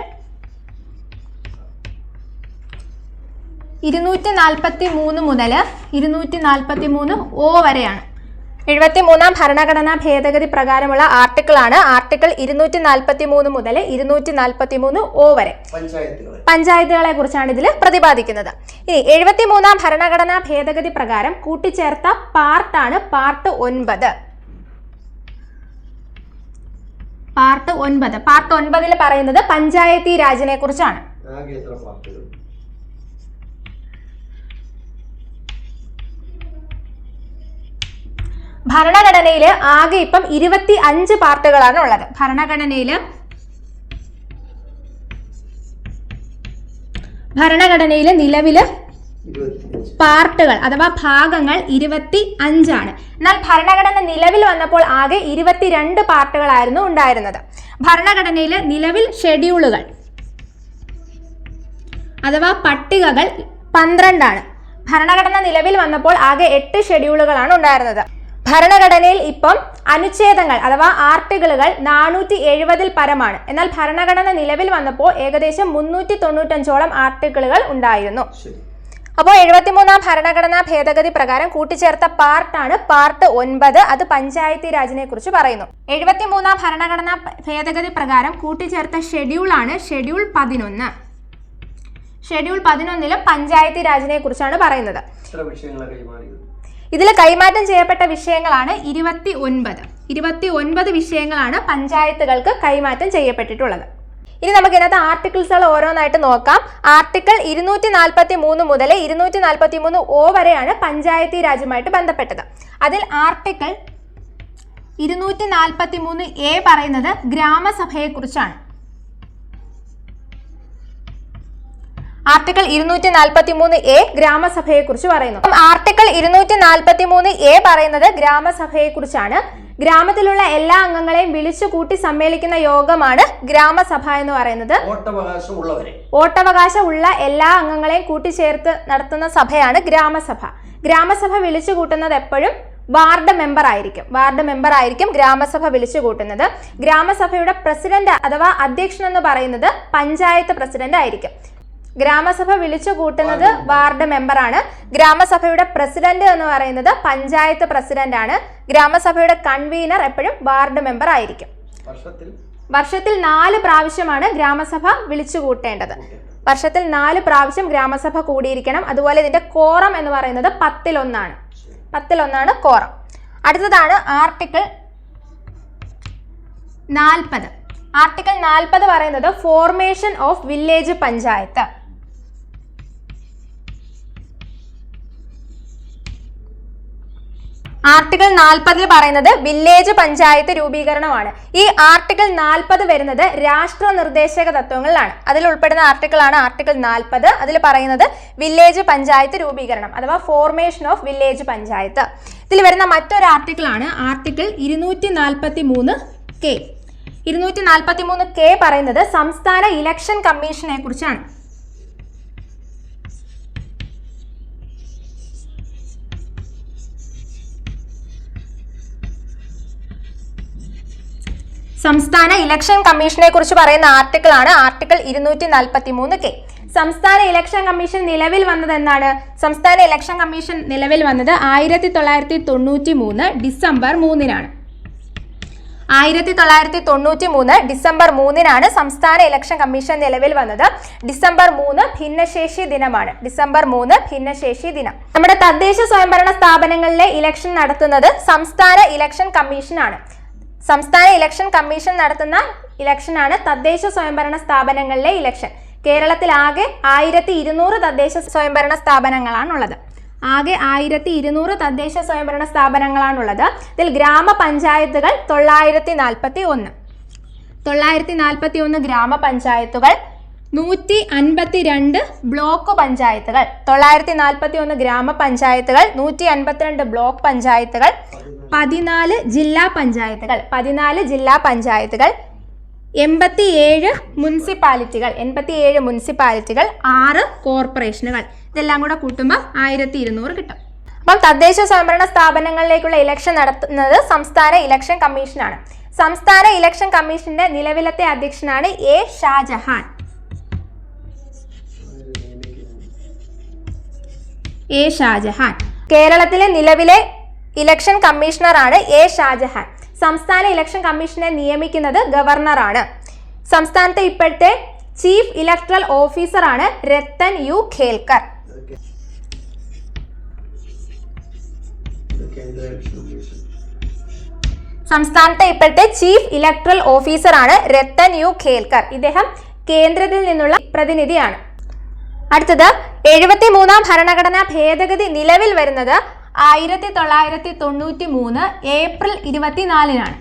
243 മുതൽ 243 O വരെയാണ്. 73-ാം ഭരണഘടനാ ഭേദഗതി പ്രകാരമുള്ള ആർട്ടിക്കിളാണ് ആർട്ടിക്കിൾ 243 മുതൽ 243 വരെ. പഞ്ചായത്തുകളെ കുറിച്ചാണ് ഇതിൽ പ്രതിപാദിക്കുന്നത്. ഇനി 73-ാം ഭരണഘടനാ ഭേദഗതി പ്രകാരം കൂട്ടിച്ചേർത്ത പാർട്ടാണ് പാർട്ട് 9. പാർട്ട് 9. പാർട്ട് 9-ൽ പറയുന്നത് പഞ്ചായത്തി രാജിനെ കുറിച്ചാണ്. ഭരണഘടനയിൽ ആകെ ഇപ്പം 25 പാർട്ടുകളാണ് ഉള്ളത്. ഭരണഘടനയിൽ നിലവില് പാർട്ടുകൾ അഥവാ ഭാഗങ്ങൾ 25 ആണ്. എന്നാൽ ഭരണഘടന നിലവിൽ വന്നപ്പോൾ ആകെ 22 പാർട്ടുകളായിരുന്നു ഉണ്ടായിരുന്നത്. ഭരണഘടനയിൽ നിലവിൽ ഷെഡ്യൂളുകൾ അഥവാ പട്ടികകൾ 12 ആണ്. ഭരണഘടന നിലവിൽ വന്നപ്പോൾ ആകെ 8 ഷെഡ്യൂളുകളാണ് ഉണ്ടായിരുന്നത്. ഭരണഘടനയിൽ ഇപ്പം അനുച്ഛേദങ്ങൾ അഥവാ ആർട്ടിക്കിളുകൾ 470-ൽ പരമാണ്. എന്നാൽ ഭരണഘടന നിലവിൽ വന്നപ്പോൾ ഏകദേശം 395ഓളം ആർട്ടിക്കിളുകൾ ഉണ്ടായിരുന്നു. അപ്പോൾ 73-ാം ഭരണഘടനാ ഭേദഗതി പ്രകാരം കൂട്ടിച്ചേർത്ത പാർട്ടാണ് പാർട്ട് 9. അത് പഞ്ചായത്തി രാജിനെ കുറിച്ച് പറയുന്നു. 73-ാം ഭരണഘടനാ ഭേദഗതി പ്രകാരം കൂട്ടിച്ചേർത്ത ഷെഡ്യൂളാണ് ഷെഡ്യൂൾ 11. ഷെഡ്യൂൾ 11-ലും പഞ്ചായത്തി രാജിനെ കുറിച്ചാണ് പറയുന്നത്. ഇതിൽ കൈമാറ്റം ചെയ്യപ്പെട്ട വിഷയങ്ങളാണ് 29 വിഷയങ്ങളാണ് പഞ്ചായത്തുകൾക്ക് കൈമാറ്റം ചെയ്യപ്പെട്ടിട്ടുള്ളത്. ഇനി നമുക്ക് ഇതിനകത്ത് ആർട്ടിക്കിൾസുകൾ ഓരോന്നായിട്ട് നോക്കാം. ആർട്ടിക്കിൾ 243 മുതൽ 243 വരെയാണ് പഞ്ചായത്തി രാജുമായിട്ട് ബന്ധപ്പെട്ടത്. അതിൽ ആർട്ടിക്കിൾ 243 പറയുന്നത് ഗ്രാമസഭയെ കുറിച്ചാണ്. ആർട്ടിക്കിൾ 243 ഗ്രാമസഭയെ കുറിച്ച് പറയുന്നു. ആർട്ടിക്കിൾ 243 പറയുന്നത് ഗ്രാമസഭയെ കുറിച്ചാണ്. ഗ്രാമത്തിലുള്ള എല്ലാ അംഗങ്ങളെയും വിളിച്ചു കൂട്ടി സമ്മേളിക്കുന്ന യോഗമാണ് ഗ്രാമസഭ എന്ന് പറയുന്നത്. വോട്ടവകാശമുള്ള എല്ലാ അംഗങ്ങളെയും കൂട്ടിച്ചേർത്ത് നടത്തുന്ന സഭയാണ് ഗ്രാമസഭ. ഗ്രാമസഭ വിളിച്ചു കൂട്ടുന്നത് എപ്പോഴും വാർഡ് മെമ്പർ ആയിരിക്കും ഗ്രാമസഭ വിളിച്ചു കൂട്ടുന്നത്. ഗ്രാമസഭയുടെ പ്രസിഡന്റ് അഥവാ അധ്യക്ഷൻ എന്ന് പറയുന്നത് പഞ്ചായത്ത് പ്രസിഡന്റ് ആയിരിക്കും. ഗ്രാമസഭ വിളിച്ചു കൂട്ടുന്നത് വാർഡ് മെമ്പറാണ്. ഗ്രാമസഭയുടെ പ്രസിഡന്റ് എന്ന് പറയുന്നത് പഞ്ചായത്ത് പ്രസിഡന്റ് ആണ്. ഗ്രാമസഭയുടെ കൺവീനർ എപ്പോഴും വാർഡ് മെമ്പർ ആയിരിക്കും. വർഷത്തിൽ 4 പ്രാവശ്യമാണ് ഗ്രാമസഭ വിളിച്ചു കൂട്ടേണ്ടത്. വർഷത്തിൽ 4 പ്രാവശ്യം ഗ്രാമസഭ കൂടിയിരിക്കണം. അതുപോലെ ഇതിന്റെ കോറം എന്ന് പറയുന്നത് 10-1 കോറം. അടുത്തതാണ് ആർട്ടിക്കിൾ 40. ആർട്ടിക്കിൾ 40 പറയുന്നത് formation of village panchayat. Article 40 പറയുന്നത് വില്ലേജ് പഞ്ചായത്ത് രൂപീകരണമാണ്. ഈ ആർട്ടിക്കിൾ 40 വരുന്നത് രാഷ്ട്ര നിർദ്ദേശക തത്വങ്ങളിലാണ്. അതിൽ ഉൾപ്പെടുന്ന ആർട്ടിക്കിളാണ് ആർട്ടിക്കിൾ 40. അതിൽ പറയുന്നത് വില്ലേജ് പഞ്ചായത്ത് രൂപീകരണം അഥവാ ഫോർമേഷൻ ഓഫ് വില്ലേജ് പഞ്ചായത്ത്. ഇതിൽ വരുന്ന മറ്റൊരു ആർട്ടിക്കിളാണ് ആർട്ടിക്കിൾ 243 243 പറയുന്നത് സംസ്ഥാന ഇലക്ഷൻ കമ്മീഷനെ കുറിച്ചാണ്. സംസ്ഥാന ഇലക്ഷൻ കമ്മീഷനെ കുറിച്ച് പറയുന്ന ആർട്ടിക്കിളാണ് ആർട്ടിക്കിൾ 243 സംസ്ഥാന ഇലക്ഷൻ കമ്മീഷൻ നിലവിൽ വന്നത് എന്നാണ്? സംസ്ഥാന ഇലക്ഷൻ കമ്മീഷൻ നിലവിൽ വന്നത് 1993 ഡിസംബർ 3-നാണ്. 1993 ഡിസംബർ 3-നാണ് സംസ്ഥാന ഇലക്ഷൻ കമ്മീഷൻ നിലവിൽ വന്നത്. ഡിസംബർ 3 ഭിന്നശേഷി ദിനമാണ്. ഡിസംബർ 3 ഭിന്നശേഷി ദിനം. നമ്മുടെ തദ്ദേശ സ്വയംഭരണ സ്ഥാപനങ്ങളിലെ ഇലക്ഷൻ നടത്തുന്നത് സംസ്ഥാന ഇലക്ഷൻ കമ്മീഷനാണ്. സംസ്ഥാന ഇലക്ഷൻ കമ്മീഷൻ നടത്തുന്ന ഇലക്ഷനാണ് തദ്ദേശ സ്വയംഭരണ സ്ഥാപനങ്ങളിലെ ഇലക്ഷൻ. കേരളത്തിൽ ആകെ 1200 തദ്ദേശ സ്വയംഭരണ സ്ഥാപനങ്ങളാണുള്ളത്. ആകെ 1200 തദ്ദേശ സ്വയംഭരണ സ്ഥാപനങ്ങളാണുള്ളത്. ഇതിൽ ഗ്രാമപഞ്ചായത്തുകൾ 941 ഗ്രാമപഞ്ചായത്തുകൾ, 152 ബ്ലോക്ക് പഞ്ചായത്തുകൾ. 941 ഗ്രാമപഞ്ചായത്തുകൾ, 152 ബ്ലോക്ക് പഞ്ചായത്തുകൾ, 14 ജില്ലാ പഞ്ചായത്തുകൾ, 87 മുനിസിപ്പാലിറ്റികൾ, 6 കോർപ്പറേഷനുകൾ. ഇതെല്ലാം കൂടെ കൂട്ടുമ്പോൾ 1200 കിട്ടും. അപ്പം തദ്ദേശ സ്വയംഭരണ സ്ഥാപനങ്ങളിലേക്കുള്ള ഇലക്ഷൻ നടത്തുന്നത് സംസ്ഥാന ഇലക്ഷൻ കമ്മീഷനാണ്. സംസ്ഥാന ഇലക്ഷൻ കമ്മീഷന്റെ നിലവിലത്തെ അധ്യക്ഷനാണ് എ ഷാജഹാൻ. കേരളത്തിലെ നിലവിലെ ഇലക്ഷൻ കമ്മീഷണറാണ് എ ഷാജഹാൻ. സംസ്ഥാന ഇലക്ഷൻ കമ്മീഷനെ നിയമിക്കുന്നത് ഗവർണറാണ്. സംസ്ഥാനത്തെ ഇപ്പോഴത്തെ ചീഫ് ഇലക്ട്രൽ ഓഫീസറാണ് രത്തൻ യു ഖേൽക്കർ. സംസ്ഥാനത്തെ ഇപ്പോഴത്തെ ചീഫ് ഇലക്ട്രൽ ഓഫീസറാണ് രത്തൻ യു ഖേൽക്കർ. ഇദ്ദേഹം കേന്ദ്രത്തിൽ നിന്നുള്ള പ്രതിനിധിയാണ്. അടുത്തത് 73-ാം ഭരണഘടനാ ഭേദഗതി നിലവിൽ വരുന്നത് 1993 ഏപ്രിൽ 24-നാണ്.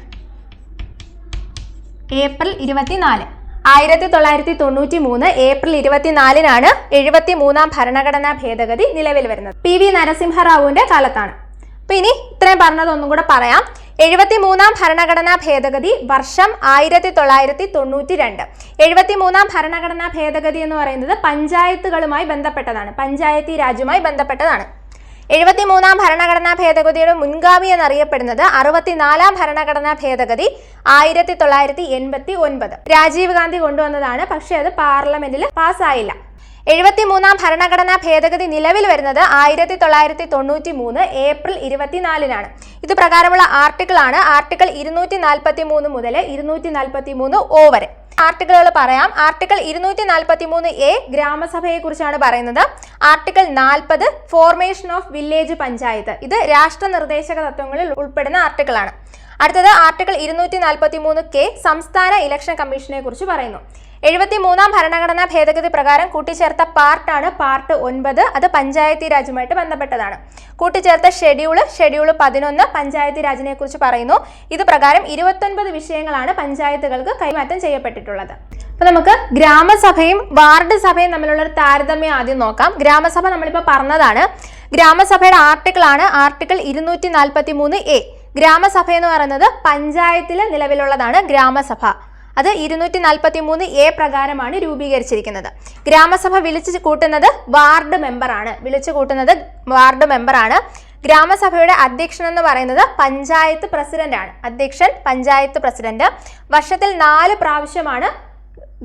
ഏപ്രിൽ 24 1993 ഏപ്രിൽ 24-നാണ് 73-ാം ഭരണഘടനാ ഭേദഗതി നിലവിൽ വരുന്നത്. PV നരസിംഹറാവുവിന്റെ കാലത്താണ്. അപ്പൊ ഇനി ഇത്രയും പറഞ്ഞത് ഒന്നും കൂടെ പറയാം. 73-ാം ഭരണഘടനാ ഭേദഗതി വർഷം 1992. 73-ാം ഭരണഘടനാ ഭേദഗതി എന്ന് പറയുന്നത് പഞ്ചായത്തുകളുമായി ബന്ധപ്പെട്ടതാണ്, പഞ്ചായത്തി രാജുമായി ബന്ധപ്പെട്ടതാണ്. 73-ാം ഭരണഘടനാ ഭേദഗതിയുടെ മുൻഗാമി എന്നറിയപ്പെടുന്നത് 64-ാം ഭരണഘടനാ ഭേദഗതി 1989. രാജീവ് ഗാന്ധി കൊണ്ടുവന്നതാണ്, പക്ഷെ അത് പാർലമെന്റിൽ പാസ്സായില്ല. 73-ാം ഭരണഘടനാ ഭേദഗതി നിലവിൽ വരുന്നത് 1993 ഏപ്രിൽ 24-നാണ്. ഇത് പ്രകാരമുള്ള ആർട്ടിക്കിൾ ആണ് ആർട്ടിക്കിൾ 243 മുതൽ 243 വരെ. ആർട്ടിക്കിളുകൾ പറയാം. ആർട്ടിക്കിൾ 243A ഗ്രാമസഭയെ കുറിച്ചാണ് പറയുന്നത്. Article 40 formation of village panchayat, ഇത് രാഷ്ട്ര നിർദ്ദേശക തത്വങ്ങളിൽ ഉൾപ്പെടുന്ന ആർട്ടിക്കിൾ ആണ്. അടുത്തത് ആർട്ടിക്കിൾ 243K സംസ്ഥാന ഇലക്ഷൻ കമ്മീഷനെ കുറിച്ച് പറയുന്നു. 73-ാം ഭരണഘടനാ ഭേദഗതി പ്രകാരം കൂട്ടിച്ചേർത്ത പാർട്ടാണ് പാർട്ട് 9. അത് പഞ്ചായത്തി രാജുമായിട്ട് ബന്ധപ്പെട്ടതാണ്. കൂട്ടിച്ചേർത്ത ഷെഡ്യൂൾ 11 പഞ്ചായത്തി രാജിനെ കുറിച്ച് പറയുന്നു. ഇത് പ്രകാരം 29 വിഷയങ്ങളാണ് പഞ്ചായത്തുകൾക്ക് കൈമാറ്റം ചെയ്യപ്പെട്ടിട്ടുള്ളത്. അപ്പൊ നമുക്ക് ഗ്രാമസഭയും വാർഡ് സഭയും തമ്മിലുള്ള ഒരു താരതമ്യം ആദ്യം നോക്കാം. ഗ്രാമസഭ നമ്മളിപ്പോൾ പറഞ്ഞതാണ്. ഗ്രാമസഭയുടെ ആർട്ടിക്കിൾ ആണ് ആർട്ടിക്കിൾ 243A. ഗ്രാമസഭ എന്ന് പറയുന്നത് പഞ്ചായത്തിൽ നിലവിലുള്ളതാണ് ഗ്രാമസഭ. അത് 243A പ്രകാരമാണ് രൂപീകരിച്ചിരിക്കുന്നത്. ഗ്രാമസഭ വിളിച്ചു കൂട്ടുന്നത് വാർഡ് മെമ്പറാണ്. ഗ്രാമസഭയുടെ അധ്യക്ഷൻ എന്ന് പറയുന്നത് പഞ്ചായത്ത് പ്രസിഡന്റ് ആണ്. അധ്യക്ഷൻ പഞ്ചായത്ത് പ്രസിഡന്റ്. വർഷത്തിൽ 4 പ്രാവശ്യമാണ്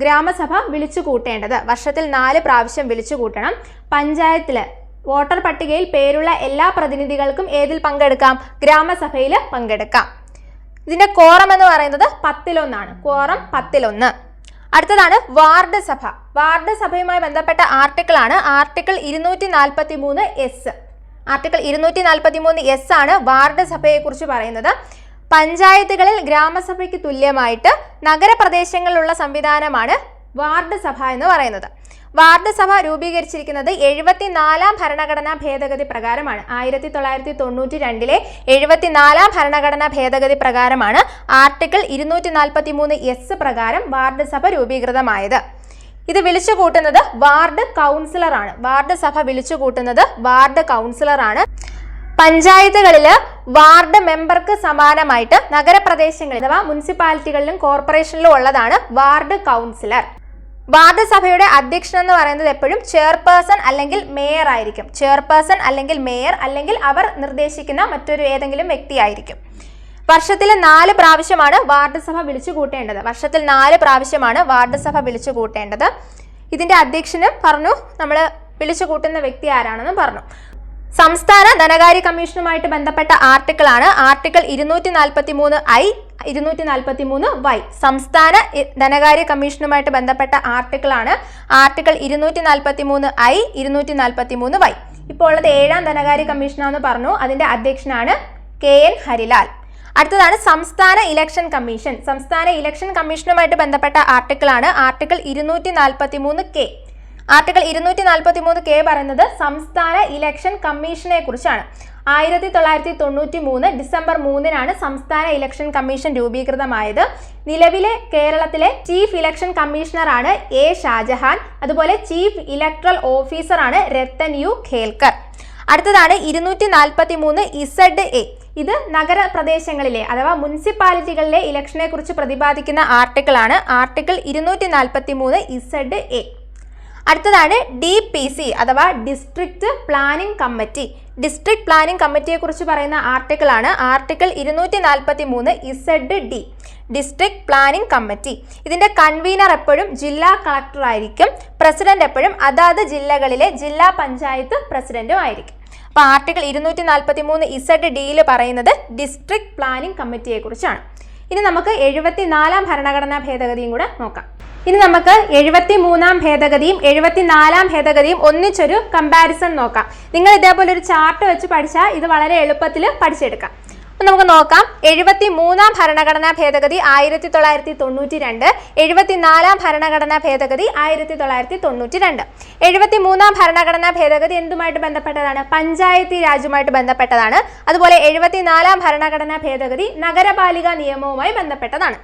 ഗ്രാമസഭ വിളിച്ചു കൂട്ടേണ്ടത്. വർഷത്തിൽ 4 പ്രാവശ്യം വിളിച്ചു കൂട്ടണം. പഞ്ചായത്തില് വോട്ടർ പട്ടികയിൽ പേരുള്ള എല്ലാ പ്രതിനിധികൾക്കും ഏതിൽ പങ്കെടുക്കാം? ഗ്രാമസഭയിൽ പങ്കെടുക്കാം. ഇതിന്റെ കോറം എന്ന് പറയുന്നത് 10-1 കോറം 10-1. അടുത്തതാണ് വാർഡ് സഭ. വാർഡ് സഭയുമായി ബന്ധപ്പെട്ട ആർട്ടിക്കിൾ ആണ് ആർട്ടിക്കിൾ 243S. ആർട്ടിക്കിൾ 243S ആണ് വാർഡ് സഭയെ കുറിച്ച് പറയുന്നത്. പഞ്ചായത്തുകളിൽ ഗ്രാമസഭയ്ക്ക് തുല്യമായിട്ട് നഗരപ്രദേശങ്ങളിലുള്ള സംവിധാനമാണ് വാർഡ് സഭ എന്ന് പറയുന്നത്. വാർഡ് സഭ രൂപീകരിച്ചിരിക്കുന്നത് 74-ാം ഭരണഘടനാ ഭേദഗതി പ്രകാരമാണ്. 1992 74-ാം ഭരണഘടനാ ഭേദഗതി പ്രകാരമാണ് ആർട്ടിക്കിൾ 243S പ്രകാരം വാർഡ് സഭ രൂപീകൃതമായത്. ഇത് വിളിച്ചു കൂട്ടുന്നത് വാർഡ് കൗൺസിലറാണ്. വാർഡ് സഭ വിളിച്ചു കൂട്ടുന്നത് വാർഡ് കൗൺസിലറാണ്. പഞ്ചായത്തുകളില് വാർഡ് മെമ്പർക്ക് സമാനമായിട്ട് നഗരപ്രദേശങ്ങളിൽ അഥവാ മുനിസിപ്പാലിറ്റികളിലും കോർപ്പറേഷനിലും ഉള്ളതാണ് വാർഡ് കൗൺസിലർ. വാർഡ് സഭയുടെ അധ്യക്ഷൻ എന്ന് പറയുന്നത് എപ്പോഴും ചെയർപേഴ്സൺ അല്ലെങ്കിൽ മേയർ ആയിരിക്കും. ചെയർപേഴ്സൺ അല്ലെങ്കിൽ മേയർ അല്ലെങ്കിൽ അവർ നിർദ്ദേശിക്കുന്ന മറ്റൊരു ഏതെങ്കിലും വ്യക്തിയായിരിക്കും. വർഷത്തിൽ 4 പ്രാവശ്യമാണ് വാർഡ് സഭ വിളിച്ചു കൂട്ടേണ്ടത്. വർഷത്തിൽ 4 പ്രാവശ്യമാണ് വാർഡ് സഭ വിളിച്ചു കൂട്ടേണ്ടത്. ഇതിന്റെ അധ്യക്ഷനും പറഞ്ഞു, നമ്മൾ വിളിച്ചു കൂട്ടുന്ന വ്യക്തി ആരാണെന്ന് പറഞ്ഞു. സംസ്ഥാന ധനകാര്യ കമ്മീഷനുമായിട്ട് ബന്ധപ്പെട്ട ആർട്ടിക്കിൾ ആണ് ആർട്ടിക്കിൾ 243I 243Y. സംസ്ഥാന ധനകാര്യ കമ്മീഷനുമായിട്ട് ബന്ധപ്പെട്ട ആർട്ടിക്കിൾ ആണ് ആർട്ടിക്കിൾ 243I 243Y. ഇപ്പോൾ ഉള്ളത് 7-ാം ധനകാര്യ കമ്മീഷനാണെന്ന് പറഞ്ഞു. അതിന്റെ അധ്യക്ഷനാണ് KN ഹരിലാൽ. അടുത്തതാണ് സംസ്ഥാന ഇലക്ഷൻ കമ്മീഷൻ. സംസ്ഥാന ഇലക്ഷൻ കമ്മീഷനുമായിട്ട് ബന്ധപ്പെട്ട ആർട്ടിക്കിൾ ആണ് ആർട്ടിക്കിൾ 243K. ആർട്ടിക്കിൾ 243K പറയുന്നത് സംസ്ഥാന ഇലക്ഷൻ കമ്മീഷനെ കുറിച്ചാണ്. 1993 ഡിസംബർ 3-നാണ് സംസ്ഥാന ഇലക്ഷൻ കമ്മീഷൻ രൂപീകൃതമായത്. നിലവിലെ കേരളത്തിലെ ചീഫ് ഇലക്ഷൻ കമ്മീഷണറാണ് എ ഷാജഹാൻ. അതുപോലെ ചീഫ് ഇലക്ട്രൽ ഓഫീസറാണ് രത്തൻ യു ഖേൽക്കർ. അടുത്തതാണ് 243ZA. ഇത് നഗരപ്രദേശങ്ങളിലെ അഥവാ മുനിസിപ്പാലിറ്റികളിലെ ഇലക്ഷനെ കുറിച്ച് പ്രതിപാദിക്കുന്ന ആർട്ടിക്കിൾ ആണ് ആർട്ടിക്കിൾ 243ZA. അടുത്തതാണ് DPC അഥവാ district planning committee. District planning കമ്മിറ്റിയെ കുറിച്ച് പറയുന്ന ആർട്ടിക്കിൾ ആണ് article 243ZD. District planning committee. ഇതിന്റെ കൺവീനർ എപ്പോഴും ജില്ലാ കളക്ടർ ആയിരിക്കും. പ്രസിഡന്റ് എപ്പോഴും അതാത് ജില്ലകളിലെ ജില്ലാ പഞ്ചായത്ത് പ്രസിഡന്റും ആയിരിക്കും. അപ്പോൾ ആർട്ടിക്കിൾ 243(z)(d)യിൽ പറയുന്നത് ഡിസ്ട്രിക്ട് പ്ലാനിംഗ് കമ്മിറ്റിയെ കുറിച്ചാണ്. ഇനി നമുക്ക് 74-ാം ഭരണഘടനാ ഭേദഗതിയും കൂടെ നോക്കാം. ഇനി നമുക്ക് 73-ാം ഭേദഗതിയും 74-ാം ഭേദഗതിയും ഒന്നിച്ചൊരു കമ്പാരിസൺ നോക്കാം. നിങ്ങൾ ഇതേപോലെ ഒരു ചാർട്ട് വെച്ച് പഠിച്ചാൽ ഇത് വളരെ എളുപ്പത്തിൽ പഠിച്ചെടുക്കാം. അപ്പം നമുക്ക് നോക്കാം. 73-ാം ഭരണഘടനാ ഭേദഗതി 1992, 74-ാം ഭരണഘടനാ ഭേദഗതി 1992. 73-ാം ഭരണഘടനാ ഭേദഗതി എന്തുമായിട്ട് ബന്ധപ്പെട്ടതാണ്? പഞ്ചായത്തി രാജുമായിട്ട് ബന്ധപ്പെട്ടതാണ്. അതുപോലെ 74-ാം ഭരണഘടനാ ഭേദഗതി നഗരപാലിക നിയമവുമായി ബന്ധപ്പെട്ടതാണ്.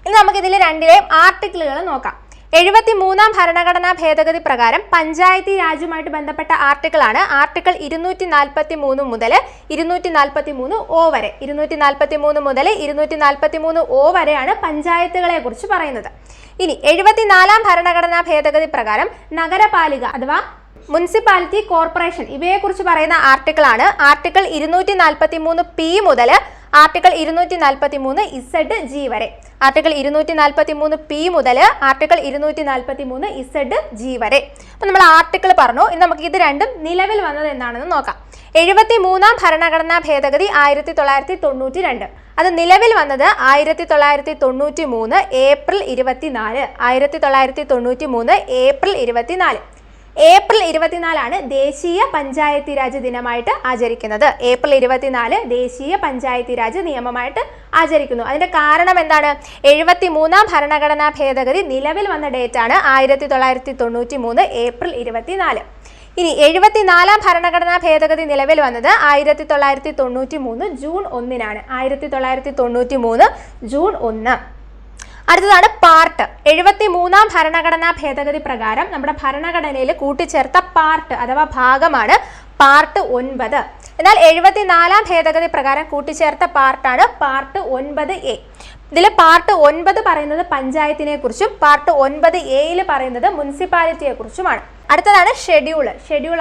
ഇനി നമുക്കിതിൽ രണ്ടിലെയും ആർട്ടിക്കിളുകൾ നോക്കാം. 73-ാം ഭരണഘടനാ ഭേദഗതി പ്രകാരം പഞ്ചായത്തി രാജുമായിട്ട് ബന്ധപ്പെട്ട ആർട്ടിക്കിളാണ് ആർട്ടിക്കിൾ 243 മുതൽ 243 വരെ. 243 മുതൽ 243 വരെയാണ് പഞ്ചായത്തുകളെ കുറിച്ച് പറയുന്നത്. ഇനി 74-ാം ഭരണഘടനാ ഭേദഗതി പ്രകാരം നഗരപാലിക അഥവാ മുനിസിപ്പാലിറ്റി കോർപ്പറേഷൻ ഇവയെക്കുറിച്ച് പറയുന്ന ആർട്ടിക്കിളാണ് ആർട്ടിക്കിൾ 243P മുതൽ ആർട്ടിക്കിൾ 243(z)(g) വരെ. ആർട്ടിക്കിൾ 243P മുതൽ ആർട്ടിക്കിൾ 243(z)(g) വരെ. അപ്പം നമ്മൾ ആർട്ടിക്കിൾ പറഞ്ഞു. ഇനി നമുക്ക് ഇത് രണ്ടും നിലവിൽ വന്നത് എന്താണെന്ന് നോക്കാം. 73-ാം ഭരണഘടനാ ഭേദഗതി 1992. അത് നിലവിൽ വന്നത് 1993 ഏപ്രിൽ 24. 1993 ഏപ്രിൽ 24. ഏപ്രിൽ 24 ദേശീയ പഞ്ചായത്തി രാജ് ദിനമായിട്ട് ആചരിക്കുന്നത്. ഏപ്രിൽ 24 ദേശീയ പഞ്ചായത്തി രാജ് നിയമമായിട്ട് ആചരിക്കുന്നു. അതിന്റെ കാരണം എന്താണ്? 73-ാം ഭരണഘടനാ ഭേദഗതി നിലവിൽ വന്ന ഡേറ്റ് ആണ് 1993 ഏപ്രിൽ 24. ഇനി 74-ാം ഭരണഘടനാ ഭേദഗതി നിലവിൽ വന്നത് 1993 ജൂൺ 1-നാണ്. 1993 ജൂൺ 1. അടുത്തതാണ് പാർട്ട്. 73-ാം ഭരണഘടനാ ഭേദഗതി പ്രകാരം നമ്മുടെ ഭരണഘടനയിൽ കൂട്ടിച്ചേർത്ത പാർട്ട് അഥവാ ഭാഗമാണ് പാർട്ട് 9. എന്നാൽ 74-ാം ഭേദഗതി പ്രകാരം കൂട്ടിച്ചേർത്ത പാർട്ടാണ് പാർട്ട് 9A. ഇതിൽ പാർട്ട് 9 പറയുന്നത് പഞ്ചായത്തിനെ കുറിച്ചും പാർട്ട് 9A പറയുന്നത് മുനിസിപ്പാലിറ്റിയെ കുറിച്ചുമാണ്. അടുത്തതാണ് ഷെഡ്യൂൾ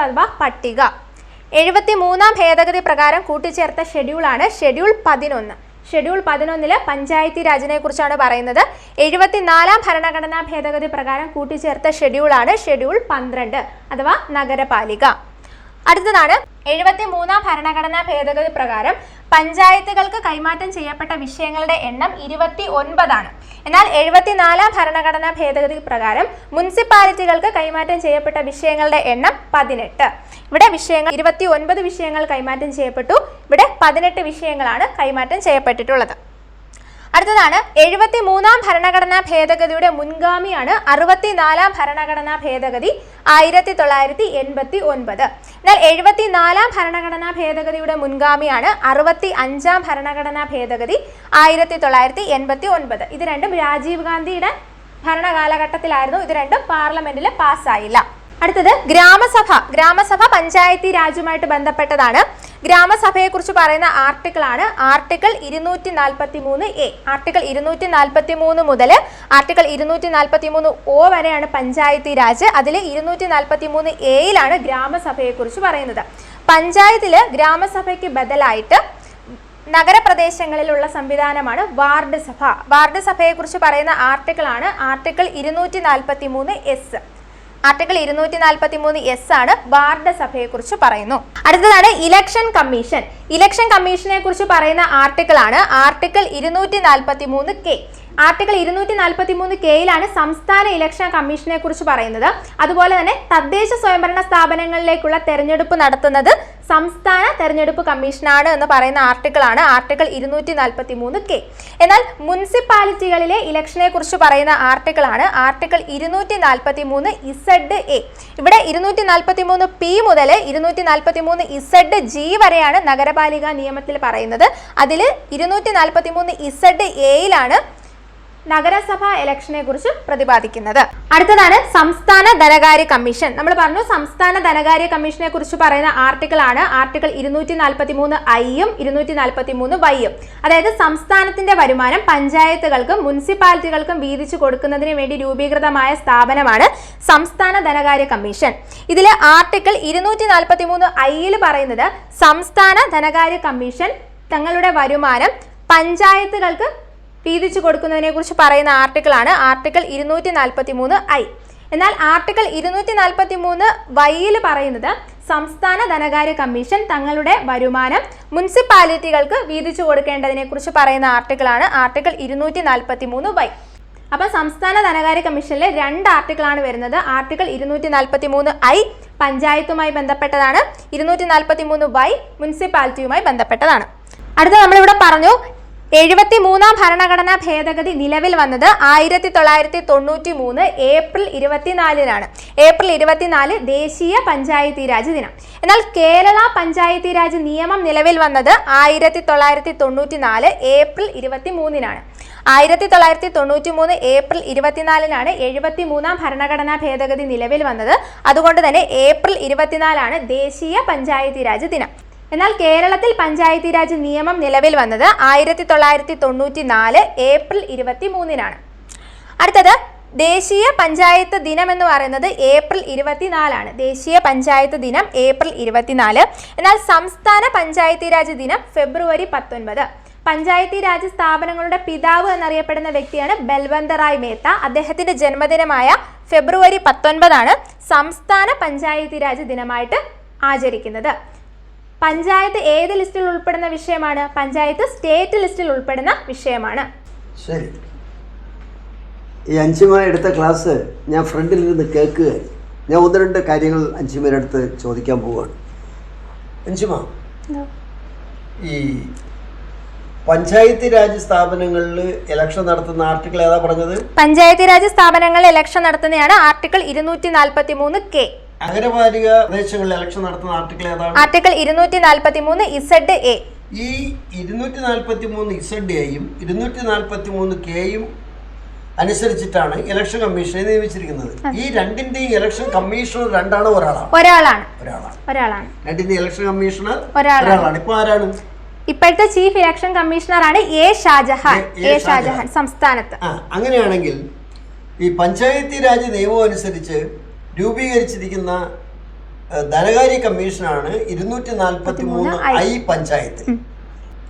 അഥവാ പട്ടിക. 73-ാം ഭേദഗതി പ്രകാരം കൂട്ടിച്ചേർത്ത ഷെഡ്യൂളാണ് ഷെഡ്യൂൾ 11. ഷെഡ്യൂൾ 11 പഞ്ചായത്തി രാജിനെ കുറിച്ചാണ് പറയുന്നത്. 74-ാം ഭരണഘടനാ ഭേദഗതി പ്രകാരം കൂട്ടിച്ചേർത്ത ഷെഡ്യൂളാണ് ഷെഡ്യൂൾ 12 അഥവാ നഗരപാലിക. അടുത്തതാണ് 73-ാം ഭരണഘടനാ ഭേദഗതി പ്രകാരം പഞ്ചായത്തുകൾക്ക് കൈമാറ്റം ചെയ്യപ്പെട്ട വിഷയങ്ങളുടെ എണ്ണം 29 എന്നാൽ 74-ാം ഭരണഘടനാ ഭേദഗതി പ്രകാരം മുനിസിപ്പാലിറ്റികൾക്ക് കൈമാറ്റം ചെയ്യപ്പെട്ട വിഷയങ്ങളുടെ എണ്ണം 18. ഇവിടെ 29 വിഷയങ്ങൾ കൈമാറ്റം ചെയ്യപ്പെട്ടു. ഇവിടെ 18 വിഷയങ്ങളാണ് കൈമാറ്റം ചെയ്യപ്പെട്ടിട്ടുള്ളത്. അടുത്തതാണ് 73-ാം ഭരണഘടനാ ഭേദഗതിയുടെ മുൻഗാമിയാണ് 64-ാം ഭരണഘടനാ ഭേദഗതി 1989. എന്നാൽ 74-ാം ഭരണഘടനാ ഭേദഗതിയുടെ മുൻഗാമിയാണ് 65-ാം ഭരണഘടനാ ഭേദഗതി 1989. ഇത് രണ്ടും രാജീവ് ഗാന്ധിയുടെ ഭരണകാലഘട്ടത്തിലായിരുന്നു. ഇത് രണ്ടും പാർലമെന്റിൽ പാസ്സായില്ല. അടുത്തത് ഗ്രാമസഭ പഞ്ചായത്തി രാജുമായിട്ട് ബന്ധപ്പെട്ടതാണ്. ഗ്രാമസഭയെ കുറിച്ച് പറയുന്ന ആർട്ടിക്കിളാണ് ആർട്ടിക്കിൾ 243A. ആർട്ടിക്കിൾ 243 മുതൽ ആർട്ടിക്കിൾ 243O വരെയാണ് പഞ്ചായത്തി രാജ്. അതിൽ 243A ഗ്രാമസഭയെ കുറിച്ച് പറയുന്നത്. പഞ്ചായത്തിൽ ഗ്രാമസഭയ്ക്ക് ബദലായിട്ട് നഗരപ്രദേശങ്ങളിലുള്ള സംവിധാനമാണ് വാർഡ് സഭ. വാർഡ് സഭയെ കുറിച്ച് പറയുന്ന ആർട്ടിക്കിളാണ് ആർട്ടിക്കിൾ 243S. ആർട്ടിക്കിൾ 243S ആണ് വാർഡ് സഭയെ കുറിച്ച് പറയുന്നു. അടുത്തതാണ് ഇലക്ഷൻ കമ്മീഷൻ. ഇലക്ഷൻ കമ്മീഷനെ കുറിച്ച് പറയുന്ന ആർട്ടിക്കിളാണ് ആർട്ടിക്കിൾ 243K. ആർട്ടിക്കിൾ 243Kയിലാണ് സംസ്ഥാന ഇലക്ഷൻ കമ്മീഷനെ കുറിച്ച് പറയുന്നത്. അതുപോലെ തന്നെ തദ്ദേശ സ്വയംഭരണ സ്ഥാപനങ്ങളിലേക്കുള്ള തെരഞ്ഞെടുപ്പ് നടത്തുന്നത് സംസ്ഥാന തെരഞ്ഞെടുപ്പ് കമ്മീഷനാണ് എന്ന് പറയുന്ന ആർട്ടിക്കിളാണ് ആർട്ടിക്കിൾ 243K. എന്നാൽ മുനിസിപ്പാലിറ്റികളിലെ ഇലക്ഷനെ കുറിച്ച് പറയുന്ന ആർട്ടിക്കിളാണ് ആർട്ടിക്കിൾ 243ZA. ഇവിടെ 243P മുതൽ 243ZG വരെയാണ് നഗരപാലിക നിയമത്തിൽ പറയുന്നത്. അതിൽ 243ZA നഗരസഭാ ഇലക്ഷനെ കുറിച്ച് പ്രതിപാദിക്കുന്നത്. അടുത്തതാണ് സംസ്ഥാന ധനകാര്യ കമ്മീഷൻ. നമ്മൾ പറഞ്ഞു സംസ്ഥാന ധനകാര്യ കമ്മീഷനെ കുറിച്ച് പറയുന്ന ആർട്ടിക്കിളാണ് ആർട്ടിക്കിൾ 243I-യും 243Y-യും. അതായത് സംസ്ഥാനത്തിന്റെ വരുമാനം പഞ്ചായത്തുകൾക്കും മുനിസിപ്പാലിറ്റികൾക്കും വീതിച്ചു കൊടുക്കുന്നതിന് വേണ്ടി രൂപീകൃതമായ സ്ഥാപനമാണ് സംസ്ഥാന ധനകാര്യ കമ്മീഷൻ. ഇതിൽ ആർട്ടിക്കിൾ 243I പറയുന്നത് സംസ്ഥാന ധനകാര്യ കമ്മീഷൻ തങ്ങളുടെ വരുമാനം പഞ്ചായത്തുകൾക്ക് വീതിച്ചു കൊടുക്കുന്നതിനെ കുറിച്ച് പറയുന്ന ആർട്ടിക്കിളാണ് ആർട്ടിക്കിൾ 243I. എന്നാൽ ആർട്ടിക്കിൾ 243Y പറയുന്നത് സംസ്ഥാന ധനകാര്യ കമ്മീഷൻ തങ്ങളുടെ വരുമാനം മുനിസിപ്പാലിറ്റികൾക്ക് വീതിച്ചു കൊടുക്കേണ്ടതിനെ കുറിച്ച് പറയുന്ന ആർട്ടിക്കിളാണ് ആർട്ടിക്കിൾ 243(y). അപ്പം സംസ്ഥാന ധനകാര്യ കമ്മീഷനിലെ 2 ആർട്ടിക്കിളാണ് വരുന്നത്. ആർട്ടിക്കിൾ 243(i) പഞ്ചായത്തുമായി ബന്ധപ്പെട്ടതാണ്, 243(y) മുനിസിപ്പാലിറ്റിയുമായി ബന്ധപ്പെട്ടതാണ്. അടുത്ത നമ്മളിവിടെ പറഞ്ഞു 73ാം ഭരണഘടനാ ഭേദഗതി നിലവിൽ വന്നത് 1993 ഏപ്രിൽ 24-നാണ്. ഏപ്രിൽ 24 ദേശീയ പഞ്ചായത്തി രാജ് ദിനം. എന്നാൽ കേരള പഞ്ചായത്തി രാജ് നിയമം നിലവിൽ വന്നത് 1994 ഏപ്രിൽ 23-നാണ്. 1993 ഏപ്രിൽ 24-നാണ് 73ാം ഭരണഘടനാ ഭേദഗതി നിലവിൽ വന്നത്. അതുകൊണ്ട് തന്നെ ഏപ്രിൽ 24-ആണ് ദേശീയ പഞ്ചായത്തി രാജ് ദിനം. എന്നാൽ കേരളത്തിൽ പഞ്ചായത്തി രാജ് നിയമം നിലവിൽ വന്നത് 1994 ഏപ്രിൽ 23-നാണ്. അടുത്തത് ദേശീയ പഞ്ചായത്ത് ദിനം എന്ന് പറയുന്നത് ഏപ്രിൽ 24-ആണ്. ദേശീയ പഞ്ചായത്ത് ദിനം ഏപ്രിൽ 24. എന്നാൽ സംസ്ഥാന പഞ്ചായത്തി രാജ് ദിനം ഫെബ്രുവരി 19. പഞ്ചായത്തി രാജ് സ്ഥാപനങ്ങളുടെ പിതാവ് എന്നറിയപ്പെടുന്ന വ്യക്തിയാണ് ബൽവന്ത് റായ് മേത്ത. അദ്ദേഹത്തിന്റെ ജന്മദിനമായ ഫെബ്രുവരി 19 സംസ്ഥാന പഞ്ചായത്തി രാജ് ദിനമായിട്ട് ആചരിക്കുന്നത്. പഞ്ചായത്ത് ഏത് ലിസ്റ്റിൽ ഉൾപ്പെടുന്ന വിഷയമാണ്? പഞ്ചായത്ത് സ്റ്റേറ്റ് ലിസ്റ്റിൽ ഉൾപ്പെടുന്ന വിഷയമാണ്. ശരി, ഈ അഞ്ചുമ എടുത്ത ക്ലാസ് ഞാൻ ഫ്രണ്ടിൽ നിന്ന് കേൾക്കുകയായി. ഞാൻ 1-2 കാര്യങ്ങൾ അഞ്ചുമയുടെ അടുത്ത് ചോദിക്കാൻ പോവുകയാണ്. അഞ്ചുമ, ഈ പഞ്ചായത്തി രാജ് സ്ഥാപനങ്ങളിൽ ഇലക്ഷൻ നടത്തുന്ന ആർട്ടിക്കിൾ ഏതാ പറഞ്ഞത്? പഞ്ചായത്തി രാജ് സ്ഥാപനങ്ങളിൽ ഇലക്ഷൻ നടത്തുന്നതാണ് ആർട്ടിക്കിൾ 243(k). നഗരപാലിക പ്രദേശങ്ങളിൽ ഇലക്ഷൻ നടത്തുന്ന ആർട്ടിക്കിൾ ഏതാണ്? Article 243(ZA). ഈ 243(ZA)യും 243(K)യും അനുസരിച്ചിട്ടാണ് ഇലക്ഷൻ കമ്മീഷനെ നിയമിച്ചിരിക്കുന്നത്. ഈ രണ്ടിന്റെയും ഇലക്ഷൻ കമ്മീഷണർ രണ്ടാണോ ഒരാളാണ്? രണ്ടിന്റെ ഇലക്ഷൻ കമ്മീഷണർ ഒരാളാണ്. ഇപ്പൊ ആരാണ്? ഇപ്പോഴത്തെ ചീഫ് ഇലക്ഷൻ കമ്മീഷണറാണ് എ ഷാജഹാൻ സംസ്ഥാനത്ത്. അങ്ങനെയാണെങ്കിൽ ഈ പഞ്ചായത്തി രാജ് നിയമം അനുസരിച്ച് രൂപീകരിച്ചിരിക്കുന്ന ധനകാര്യ കമ്മീഷനാണ് 243(i) പഞ്ചായത്ത്.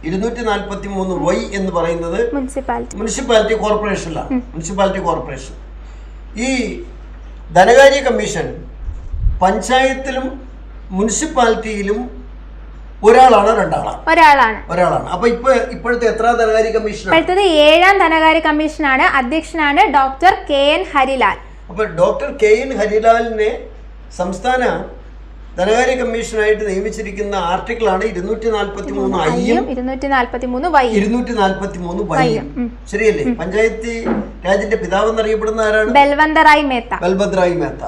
243(y) എന്ന് പറയുന്നത് മുനിസിപ്പാലിറ്റി കോർപ്പറേഷനിലാണ്. Municipality corporation. ഈ ധനകാര്യ കമ്മീഷൻ പഞ്ചായത്തിലും മുനിസിപ്പാലിറ്റിയിലും ഒരാളാണ്, ഒരാളാണ്. അപ്പൊ ഇപ്പോഴത്തെ എത്ര ധനകാര്യ കമ്മീഷൻ? 7ാം ധനകാര്യ കമ്മീഷനാണ്. അധ്യക്ഷനാണ് ഡോക്ടർ KN ഹരിലാൽ. അപ്പൊ ഡോക്ടർ KN ഹരിലാലിനെ സംസ്ഥാന ധനകാര്യ കമ്മീഷനായിട്ട് നിയമിച്ചിരിക്കുന്ന ആർട്ടിക്കിളാണ് 243(i)യും 243(y)യും. ശരിയല്ലേ? പഞ്ചായത്തി രാജിന്റെ പിതാവ് എന്നറിയപ്പെടുന്ന ആരാണ്? ബൽവന്ത് റായ് മേത്ത.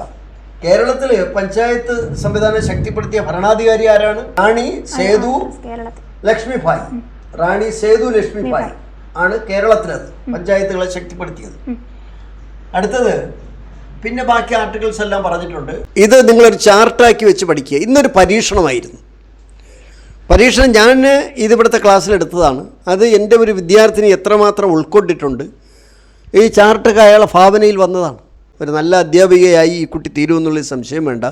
കേരളത്തില് പഞ്ചായത്ത് സംവിധാനം ശക്തിപ്പെടുത്തിയ ഭരണാധികാരി ആരാണ്? റാണി സേതു ലക്ഷ്മിഭായ്. ആണ് കേരളത്തിലത് പഞ്ചായത്തുകളെ ശക്തിപ്പെടുത്തിയത്. അടുത്തത് പിന്നെ ബാക്കി ആർട്ടിക്കിൾസ് എല്ലാം പറഞ്ഞിട്ടുണ്ട്. ഇത് നിങ്ങളൊരു ചാർട്ടാക്കി വെച്ച് പഠിക്കുക. ഇന്നൊരു പരീക്ഷണമായിരുന്നു. പരീക്ഷണം ഞാൻ ഇതിവിടുത്തെ ക്ലാസ്സിലെടുത്തതാണ്. അത് എൻ്റെ ഒരു വിദ്യാർത്ഥിനി എത്രമാത്രം ഉൾക്കൊണ്ടിട്ടുണ്ട്, ഈ ചാർട്ടൊക്കെ അയാളെ ഭാവനയിൽ വന്നതാണ്. ഒരു നല്ല അധ്യാപികയായി ഈ കുട്ടി തീരുമെന്നുള്ള സംശയം വേണ്ട.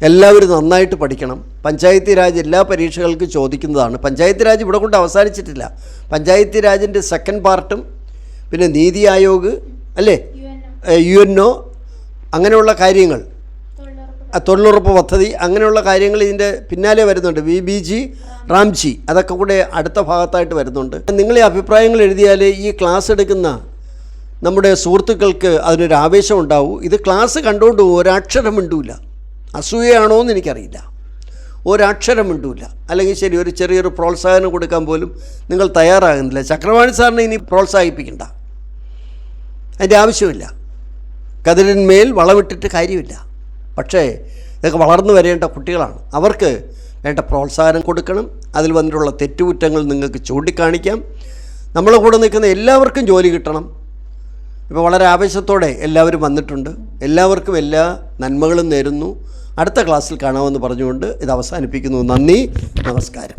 എല്ലാവരും നന്നായിട്ട് പഠിക്കണം. പഞ്ചായത്തി രാജ് എല്ലാ പരീക്ഷകൾക്കും ചോദിക്കുന്നതാണ്. പഞ്ചായത്തി രാജ് ഇവിടെ കൊണ്ട് അവസാനിച്ചിട്ടില്ല. പഞ്ചായത്തി രാജിൻ്റെ സെക്കൻഡ് പാർട്ടും പിന്നെ നീതി ആയോഗ് അല്ലേ, UNO അങ്ങനെയുള്ള കാര്യങ്ങൾ, തൊഴിലുറപ്പ് പദ്ധതി അങ്ങനെയുള്ള കാര്യങ്ങൾ ഇതിൻ്റെ പിന്നാലെ വരുന്നുണ്ട്. VBG, റാംജി അതൊക്കെ കൂടെ അടുത്ത ഭാഗത്തായിട്ട് വരുന്നുണ്ട്. നിങ്ങളെ അഭിപ്രായങ്ങൾ എഴുതിയാൽ ഈ ക്ലാസ് എടുക്കുന്ന നമ്മുടെ സുഹൃത്തുക്കൾക്ക് അതിനൊരു ആവേശം ഉണ്ടാവും. ഇത് ക്ലാസ് കണ്ടുകൊണ്ട് ഒരക്ഷരം മിണ്ടൂല. അസൂയയാണോ എന്ന് എനിക്കറിയില്ല. ഒരക്ഷരം മിണ്ടൂല. അല്ലെങ്കിൽ ശരി, ഒരു ചെറിയൊരു പ്രോത്സാഹനം കൊടുക്കാൻ പോലും നിങ്ങൾ തയ്യാറാകുന്നില്ല. ചക്രവാണി സാറിനെ ഇനി പ്രോത്സാഹിപ്പിക്കണ്ട, അതിൻ്റെ ആവശ്യമില്ല. കതിരിന്മേൽ വളമിട്ടിട്ട് കാര്യമില്ല. പക്ഷേ ഇതൊക്കെ വളർന്നു വരേണ്ട കുട്ടികളാണ്. അവർക്ക് വേണ്ട പ്രോത്സാഹനം കൊടുക്കണം. അതിൽ വന്നിട്ടുള്ള തെറ്റുകുറ്റങ്ങൾ നിങ്ങൾക്ക് ചൂണ്ടിക്കാണിക്കാം. നമ്മളെ കൂടെ നിൽക്കുന്ന എല്ലാവർക്കും ജോലി കിട്ടണം. ഇപ്പോൾ വളരെ ആവേശത്തോടെ എല്ലാവരും വന്നിട്ടുണ്ട്. എല്ലാവർക്കും എല്ലാ നന്മകളും നേരുന്നു. അടുത്ത ക്ലാസ്സിൽ കാണാമെന്ന് പറഞ്ഞുകൊണ്ട് ഇത് അവസാനിപ്പിക്കുന്നു. നന്ദി, നമസ്കാരം.